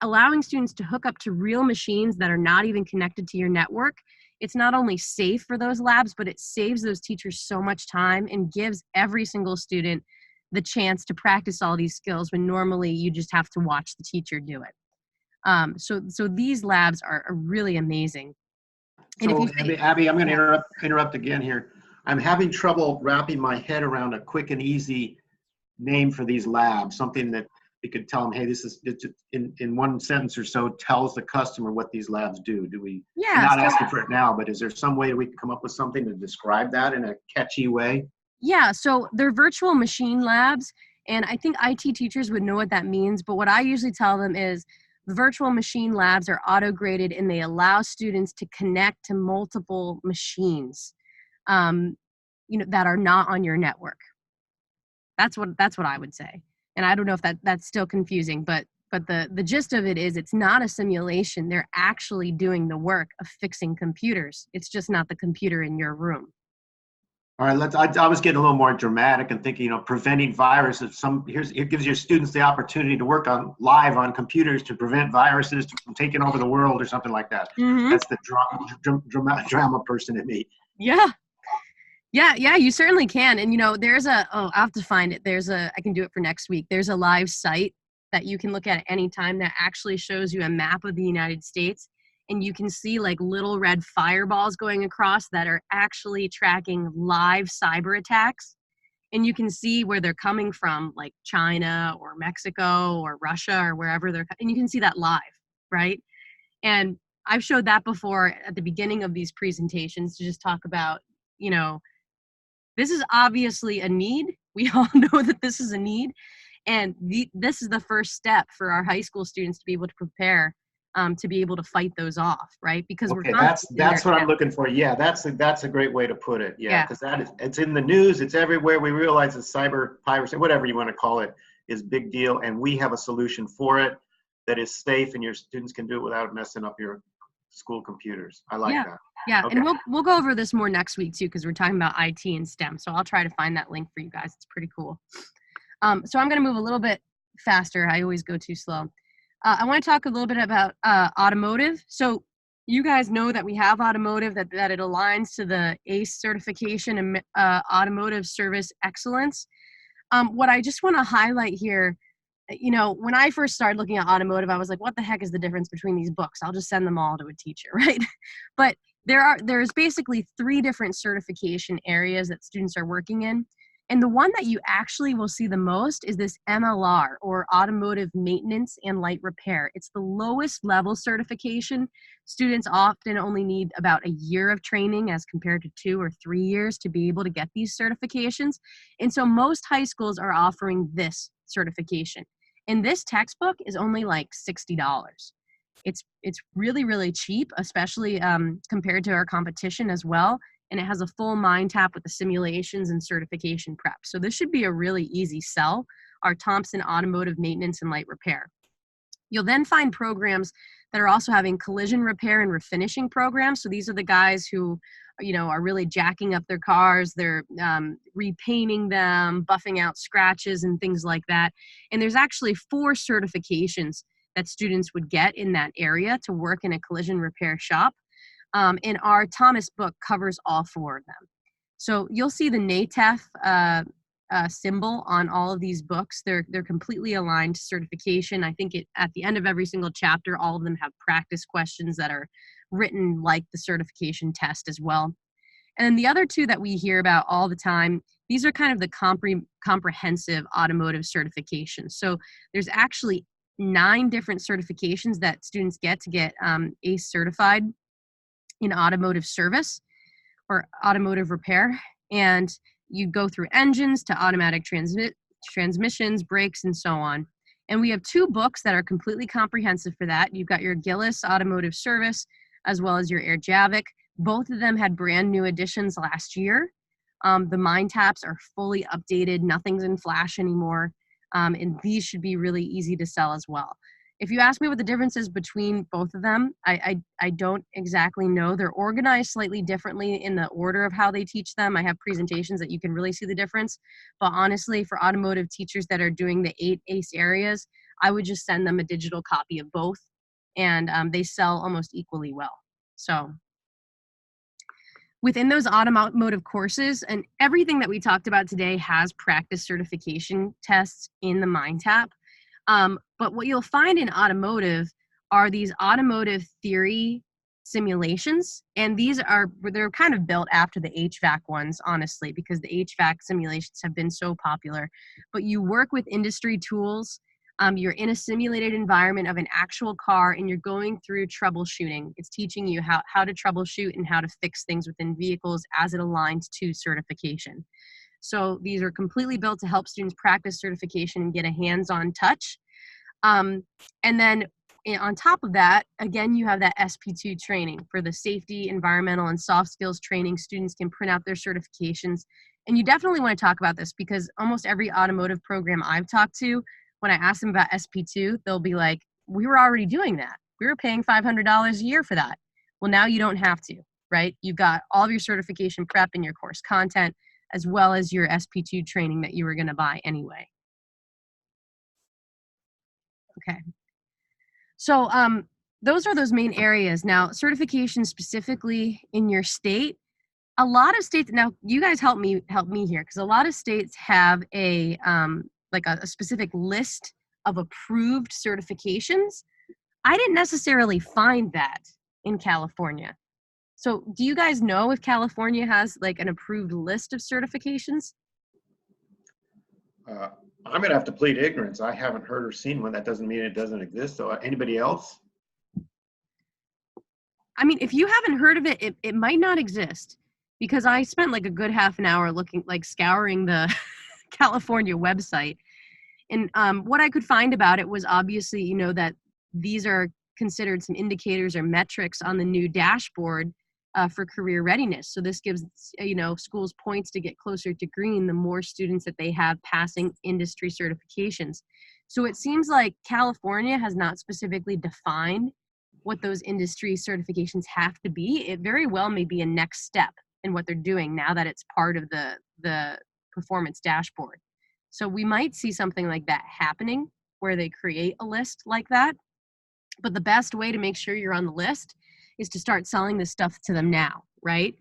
allowing students to hook up to real machines that are not even connected to your network, it's not only safe for those labs, but it saves those teachers so much time and gives every single student the chance to practice all these skills when normally you just have to watch the teacher do it. So these labs are really amazing. And So, if you Abby, I'm going to interrupt again here. I'm having trouble wrapping my head around a quick and easy name for these labs, something that you could tell them, hey, this is in one sentence or so tells the customer what these labs do. Do we? Yeah, I'm not asking for it now, but is there some way that we can come up with something to describe that in a catchy way? Yeah, so they're virtual machine labs, and I think IT teachers would know what that means, but what I usually tell them is the virtual machine labs are auto-graded and they allow students to connect to multiple machines that are not on your network. That's what I would say. And I don't know if that's still confusing, but the gist of it is it's not a simulation. They're actually doing the work of fixing computers. It's just not the computer in your room. All right, I was getting a little more dramatic and thinking, preventing viruses. It gives your students the opportunity to work live on computers to prevent viruses from taking over the world or something like that. Mm-hmm. That's the drama person in me. Yeah, you certainly can. And there's I'll have to find it. I can do it for next week. There's a live site that you can look at any time that actually shows you a map of the United States. And you can see like little red fireballs going across that are actually tracking live cyber attacks. And you can see where they're coming from, like China or Mexico or Russia or wherever and you can see that live, right? And I've showed that before at the beginning of these presentations to just talk about, this is obviously a need. We all know that this is a need. And this is the first step for our high school students to be able to prepare to be able to fight those off, right? Because okay, that's what I'm looking for. Yeah, that's a great way to put it. Yeah, because it's in the news, it's everywhere. We realize that cyber piracy, whatever you want to call it, is a big deal, and we have a solution for it that is safe, and your students can do it without messing up your school computers. I like that. Yeah, okay. And we'll go over this more next week too, because we're talking about IT and STEM. So I'll try to find that link for you guys. It's pretty cool. So I'm going to move a little bit faster. I always go too slow. I want to talk a little bit about automotive. So you guys know that we have automotive, that it aligns to the ACE certification and automotive service excellence. What I just want to highlight here, when I first started looking at automotive, I was like, what the heck is the difference between these books? I'll just send them all to a teacher, right? But there's basically 3 different certification areas that students are working in. And the one that you actually will see the most is this MLR, or Automotive Maintenance and Light Repair. It's the lowest level certification. Students often only need about a year of training as compared to 2 or 3 years to be able to get these certifications. And so most high schools are offering this certification. And this textbook is only like $60. It's really, really cheap, especially compared to our competition as well. And it has a full mind tap with the simulations and certification prep. So this should be a really easy sell, our Thompson Automotive Maintenance and Light Repair. You'll then find programs that are also having collision repair and refinishing programs. So these are the guys who, are really jacking up their cars. They're repainting them, buffing out scratches and things like that. And there's actually 4 certifications that students would get in that area to work in a collision repair shop. And our Thomas book covers all 4 of them. So you'll see the NATEF symbol on all of these books. They're completely aligned to certification. I think at the end of every single chapter, all of them have practice questions that are written like the certification test as well. And then the other 2 that we hear about all the time, these are kind of the comprehensive automotive certifications. So there's actually 9 different certifications that students get to get ACE certified in automotive service or automotive repair. And you go through engines to automatic transmissions, brakes, and so on. And we have 2 books that are completely comprehensive for that. You've got your Gillis Automotive Service, as well as your Airjavik. Both of them had brand new editions last year. The mind taps are fully updated. Nothing's in flash anymore. And these should be really easy to sell as well. If you ask me what the difference is between both of them, I don't exactly know. They're organized slightly differently in the order of how they teach them. I have presentations that you can really see the difference. But honestly, for automotive teachers that are doing the 8 ACE areas, I would just send them a digital copy of both. And they sell almost equally well. So within those automotive courses, and everything that we talked about today has practice certification tests in the mind tap. But what you'll find in automotive are these automotive theory simulations. And they're kind of built after the HVAC ones, honestly, because the HVAC simulations have been so popular. But you work with industry tools. You're in a simulated environment of an actual car, and you're going through troubleshooting. It's teaching you how to troubleshoot and how to fix things within vehicles as it aligns to certification. So these are completely built to help students practice certification and get a hands-on touch. And then on top of that, again, you have that SP2 training for the safety, environmental, and soft skills training. Students can print out their certifications. And you definitely want to talk about this because almost every automotive program I've talked to, when I ask them about SP2, they'll be like, we were already doing that. We were paying $500 a year for that. Well, now you don't have to, right? You've got all of your certification prep and your course content, as well as your SP2 training that you were going to buy anyway. Okay. So those are those main areas. Now, certification specifically in your state, a lot of states, now you guys help me here, because a lot of states have a specific list of approved certifications. I didn't necessarily find that in California. So do you guys know if California has like an approved list of certifications? I'm going to have to plead ignorance. I haven't heard or seen one. That doesn't mean it doesn't exist. So anybody else? I mean, if you haven't heard of it, it might not exist, because I spent like a good half an hour scouring the California website. And what I could find about it was obviously, that these are considered some indicators or metrics on the new dashboard for career readiness. So this gives, schools points to get closer to green the more students that they have passing industry certifications. So it seems like California has not specifically defined what those industry certifications have to be. It very well may be a next step in what they're doing now that it's part of the performance dashboard. So we might see something like that happening where they create a list like that. But the best way to make sure you're on the list is to start selling this stuff to them now, right?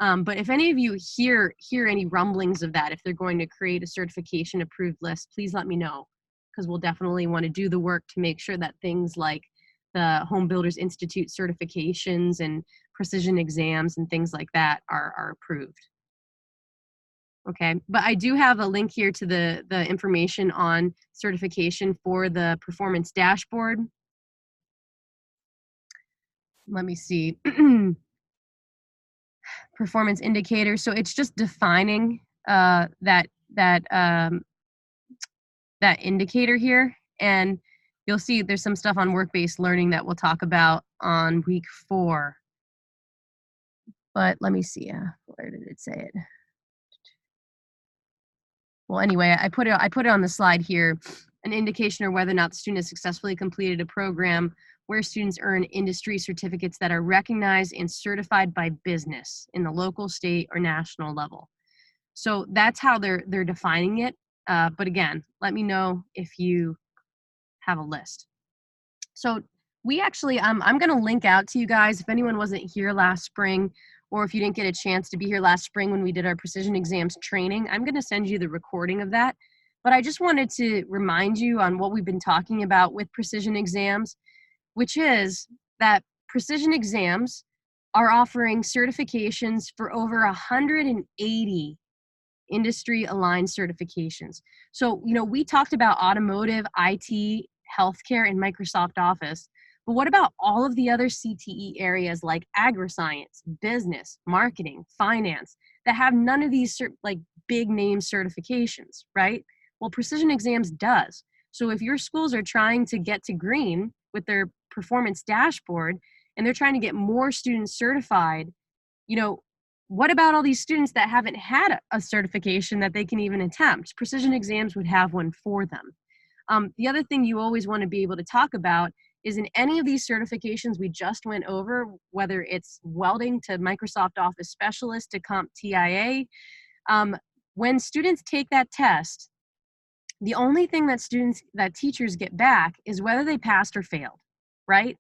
But if any of you hear any rumblings of that, if they're going to create a certification approved list, please let me know, because we'll definitely want to do the work to make sure that things like the Home Builders Institute certifications and precision exams and things like that are approved. Okay, but I do have a link here to the information on certification for the performance dashboard. Let me see. Performance indicators. So it's just defining that indicator here, and you'll see there's some stuff on work-based learning that we'll talk about on week 4. But let me see. Where did it say it? Well, anyway, I put it on the slide here. An indication of whether or not the student has successfully completed a program where students earn industry certificates that are recognized and certified by business in the local, state, or national level. So that's how they're defining it. But again, let me know if you have a list. So we actually, I'm going to link out to you guys if anyone wasn't here last spring, or if you didn't get a chance to be here last spring when we did our precision exams training, I'm going to send you the recording of that. But I just wanted to remind you on what we've been talking about with precision exams, which is that precision exams are offering certifications for over 180 industry aligned certifications. So, we talked about automotive, IT, healthcare, and Microsoft Office. But what about all of the other CTE areas like agri-science, business, marketing, finance that have none of these big name certifications, right? Well, precision exams does. So if your schools are trying to get to green with their performance dashboard and they're trying to get more students certified, what about all these students that haven't had a certification that they can even attempt? Precision exams would have one for them. The other thing you always want to be able to talk about is in any of these certifications we just went over, whether it's welding to Microsoft Office Specialist to CompTIA, when students take that test, the only thing that teachers get back is whether they passed or failed, right?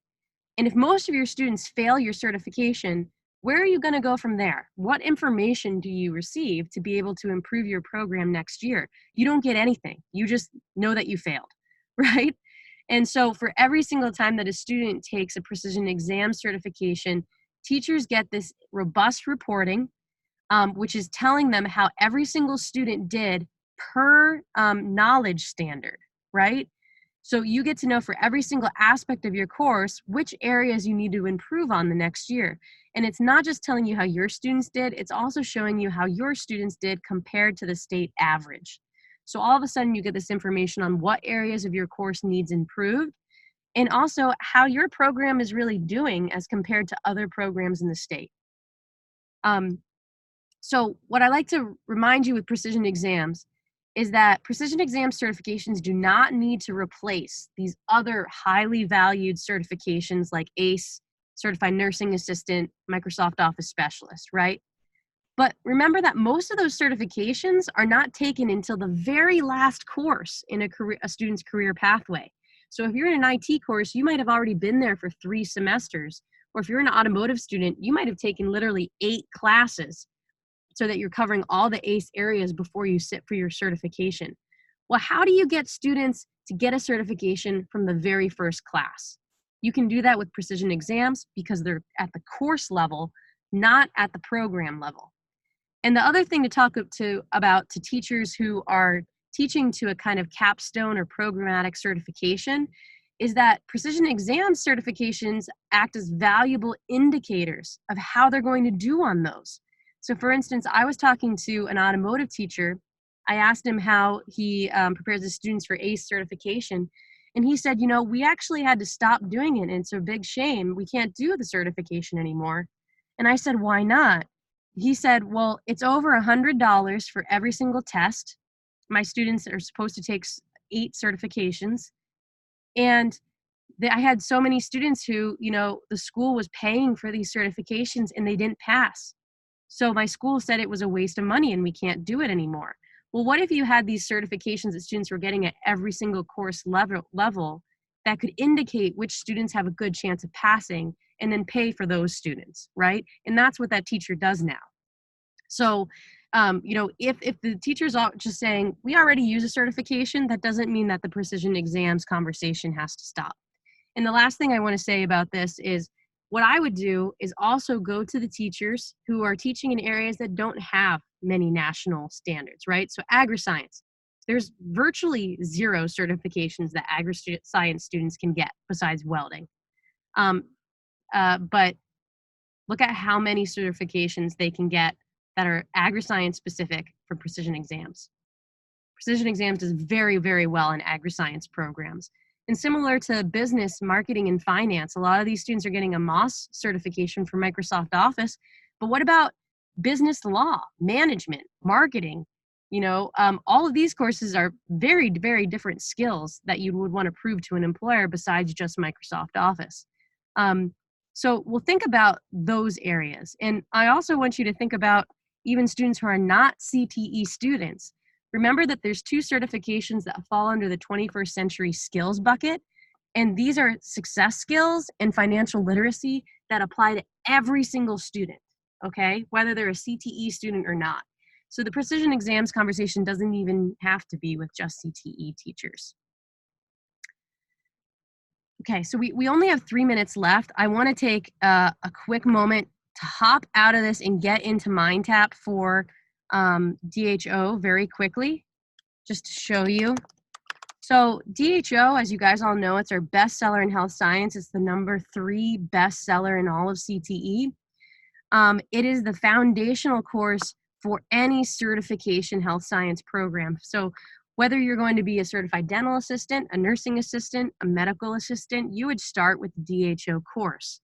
And if most of your students fail your certification, where are you going to go from there? What information do you receive to be able to improve your program next year? You don't get anything. You just know that you failed, right? And so for every single time that a student takes a precision exam certification, teachers get this robust reporting, which is telling them how every single student did per knowledge standard, right? So you get to know for every single aspect of your course, which areas you need to improve on the next year. And it's not just telling you how your students did, it's also showing you how your students did compared to the state average. So all of a sudden you get this information on what areas of your course needs improved, and also how your program is really doing as compared to other programs in the state. So what I like to remind you with precision exams is that precision exam certifications do not need to replace these other highly valued certifications like ACE, Certified Nursing Assistant, Microsoft Office Specialist, right? But remember that most of those certifications are not taken until the very last course in a student's career pathway. So if you're in an IT course, you might have already been there for 3 semesters. Or if you're an automotive student, you might have taken literally 8 classes so that you're covering all the ACE areas before you sit for your certification. Well, how do you get students to get a certification from the very first class? You can do that with precision exams because they're at the course level, not at the program level. And the other thing to talk about to teachers who are teaching to a kind of capstone or programmatic certification is that precision exam certifications act as valuable indicators of how they're going to do on those. So for instance, I was talking to an automotive teacher. I asked him how he prepares his students for ACE certification. And he said, we actually had to stop doing it. And it's a big shame. We can't do the certification anymore. And I said, why not? He said, well, it's over $100 for every single test. My students are supposed to take 8 certifications. And I had so many students who, the school was paying for these certifications and they didn't pass. So my school said it was a waste of money and we can't do it anymore. Well, what if you had these certifications that students were getting at every single course level that could indicate which students have a good chance of passing and then pay for those students, right? And that's what that teacher does now. So, if the teachers are just saying, we already use a certification, that doesn't mean that the precision exams conversation has to stop. And the last thing I want to say about this is what I would do is also go to the teachers who are teaching in areas that don't have many national standards, right? So agri-science, there's virtually 0 certifications that agri-science students can get besides welding. But look at how many certifications they can get that are agri-science specific for precision exams. Precision exams does very, very well in agri-science programs. And similar to business, marketing, and finance, a lot of these students are getting a MOS certification for Microsoft Office. But what about business law, management, marketing? All of these courses are very, very different skills that you would want to prove to an employer besides just Microsoft Office. So we'll think about those areas. And I also want you to think about even students who are not CTE students. Remember that there's 2 certifications that fall under the 21st century skills bucket. And these are success skills and financial literacy that apply to every single student, okay? Whether they're a CTE student or not. So the precision exams conversation doesn't even have to be with just CTE teachers. Okay, so we only have 3 minutes left. I want to take a quick moment to hop out of this and get into MindTap for DHO very quickly, just to show you. So DHO, as you guys all know, it's our bestseller in health science. It's the #3 bestseller in all of CTE. It is the foundational course for any certification health science program. So whether you're going to be a certified dental assistant, a nursing assistant, a medical assistant, you would start with the DHO course.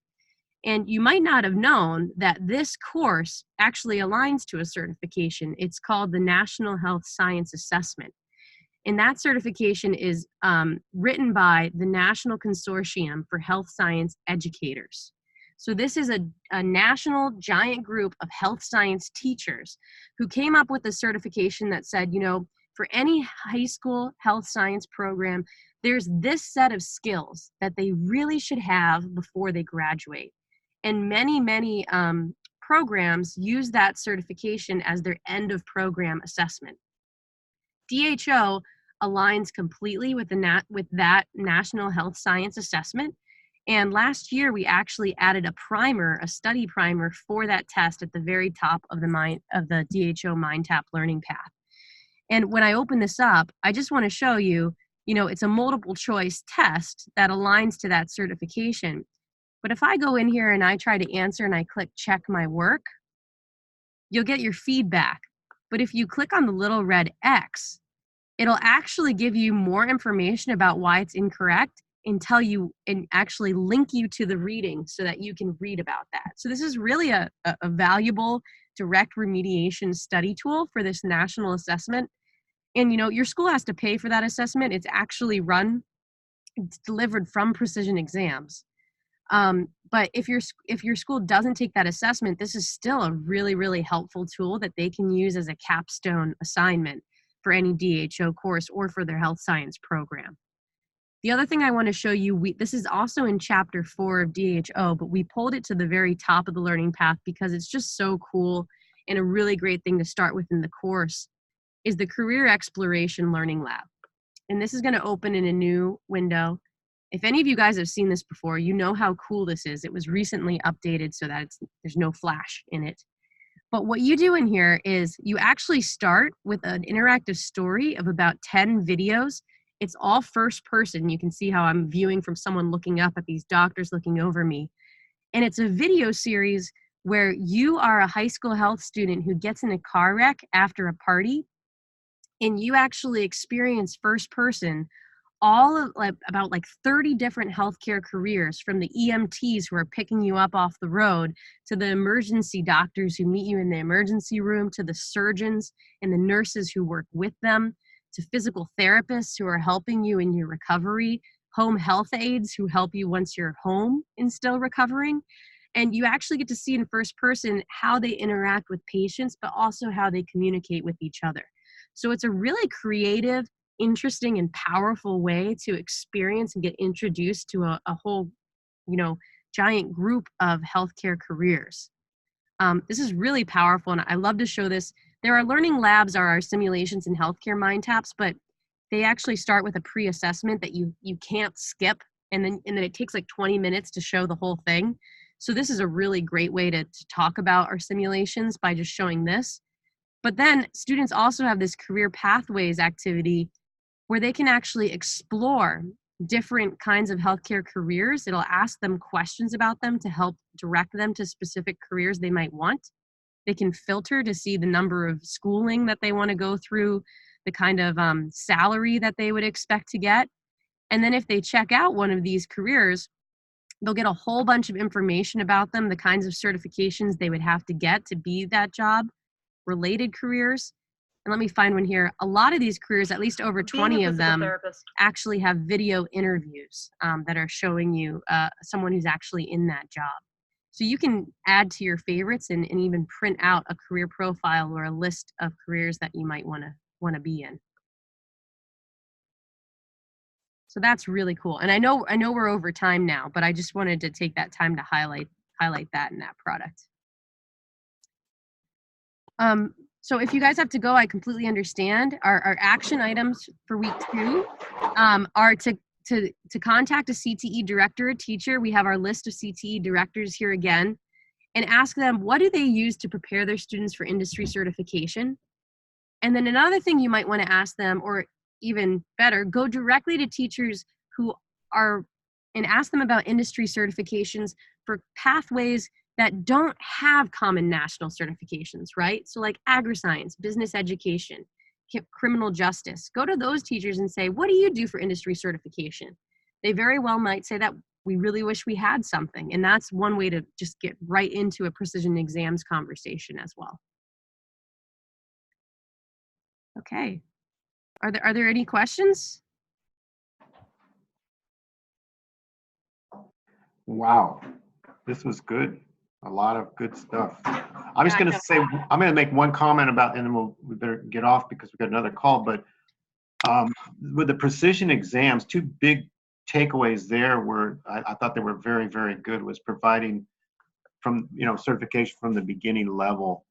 And you might not have known that this course actually aligns to a certification. It's called the National Health Science Assessment. And that certification is written by the National Consortium for Health Science Educators. So this is a national giant group of health science teachers who came up with a certification that said, for any high school health science program, there's this set of skills that they really should have before they graduate. And many programs use that certification as their end of program assessment. DHO aligns completely with that National Health Science Assessment. And last year, we actually added a study primer for that test at the very top of the DHO MindTap learning path. And when I open this up, I just want to show you, it's a multiple choice test that aligns to that certification. But if I go in here and I try to answer and I click check my work, you'll get your feedback. But if you click on the little red X, it'll actually give you more information about why it's incorrect and tell you and actually link you to the reading so that you can read about that. So this is really a valuable direct remediation study tool for this national assessment. And your school has to pay for that assessment. It's actually it's delivered from Precision Exams. But if your school doesn't take that assessment, this is still a really, really helpful tool that they can use as a capstone assignment for any DHO course or for their health science program. The other thing I want to show you, this is also in chapter 4 of DHO, but we pulled it to the very top of the learning path because it's just so cool and a really great thing to start with in the course, is the Career Exploration Learning Lab. And this is going to open in a new window. If any of you guys have seen this before, you know how cool this is. It was recently updated so that there's no flash in it. But what you do in here is you actually start with an interactive story of about 10 videos. It's all first person. You can see how I'm viewing from someone looking up at these doctors looking over me. And it's a video series where you are a high school health student who gets in a car wreck after a party, and you actually experience first person about 30 different healthcare careers, from the EMTs who are picking you up off the road, to the emergency doctors who meet you in the emergency room, to the surgeons and the nurses who work with them, to physical therapists who are helping you in your recovery, home health aides who help you once you're home and still recovering. And you actually get to see in first person how they interact with patients, but also how they communicate with each other. So it's a really creative, interesting, and powerful way to experience and get introduced to a whole, giant group of healthcare careers. This is really powerful, and I love to show this. Our learning labs are our simulations in healthcare mind taps, but they actually start with a pre-assessment that you can't skip, and then it takes like 20 minutes to show the whole thing. So this is a really great way to talk about our simulations by just showing this. But then students also have this career pathways activity where they can actually explore different kinds of healthcare careers. It'll ask them questions about them to help direct them to specific careers they might want. They can filter to see the number of schooling that they want to go through, the kind of salary that they would expect to get. And then if they check out one of these careers, they'll get a whole bunch of information about them, the kinds of certifications they would have to get to be that job, related careers. And let me find one here. A lot of these careers, at least over 20 of them, actually have video interviews that are showing you someone who's actually in that job. So you can add to your favorites and even print out a career profile or a list of careers that you might want to be in. So that's really cool. And I know we're over time now, but I just wanted to take that time to highlight that in that product. So if you guys have to go, I completely understand. Our action items for week 2 are to contact a CTE director or teacher. We have our list of CTE directors here again, and ask them, what do they use to prepare their students for industry certification? And then another thing you might want to ask them, or even better, go directly to teachers who are, and ask them about industry certifications for pathways that don't have common national certifications, right? So like agri-science, business education, criminal justice. Go to those teachers and say, what do you do for industry certification? They very well might say that we really wish we had something. And that's one way to just get right into a precision exams conversation as well. Okay. Are there any questions? Wow, this was good. A lot of good stuff. I'm just going to say, I'm going to make one comment about, and then we better get off because we've got another call. But with the precision exams, 2 big takeaways there were, I thought they were very, very good, was providing from, certification from the beginning level.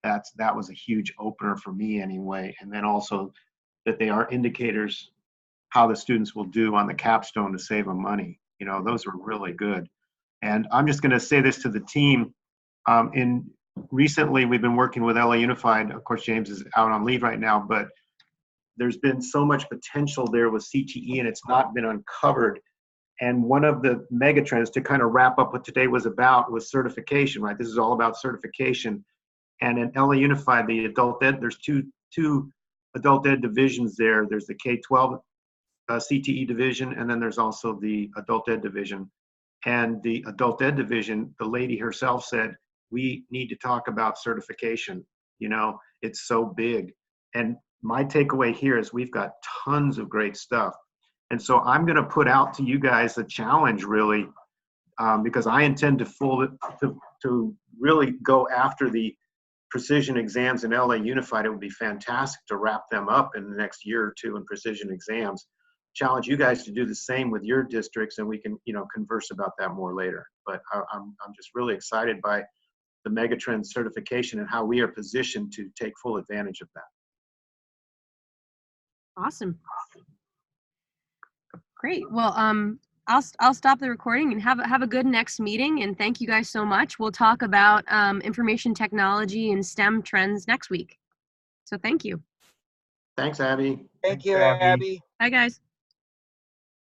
That was a huge opener for me anyway. And then also that they are indicators how the students will do on the capstone to save them money. Those were really good. And I'm just going to say this to the team. Recently, we've been working with LA Unified. Of course, James is out on leave right now, but there's been so much potential there with CTE, and it's not been uncovered. And one of the mega trends, to kind of wrap up what today was about, was certification, right? This is all about certification. And in LA Unified, the adult ed, there's two adult ed divisions there. There's the K-12 CTE division, and then there's also the adult ed division. And the adult ed division, the lady herself said, we need to talk about certification. It's so big. And my takeaway here is we've got tons of great stuff. And so I'm going to put out to you guys a challenge, really, because I intend to really go after the precision exams in LA Unified. It would be fantastic to wrap them up in the next year or 2 in precision exams. Challenge you guys to do the same with your districts, and we can converse about that more later. But I'm just really excited by the megatrend certification and how we are positioned to take full advantage of that. Awesome. Great. Well, I'll stop the recording and have a good next meeting, and thank you guys so much. We'll talk about information technology and STEM trends next week. So thank you. Thanks, Abby. Thank you, Abby. Abby. Bye, guys.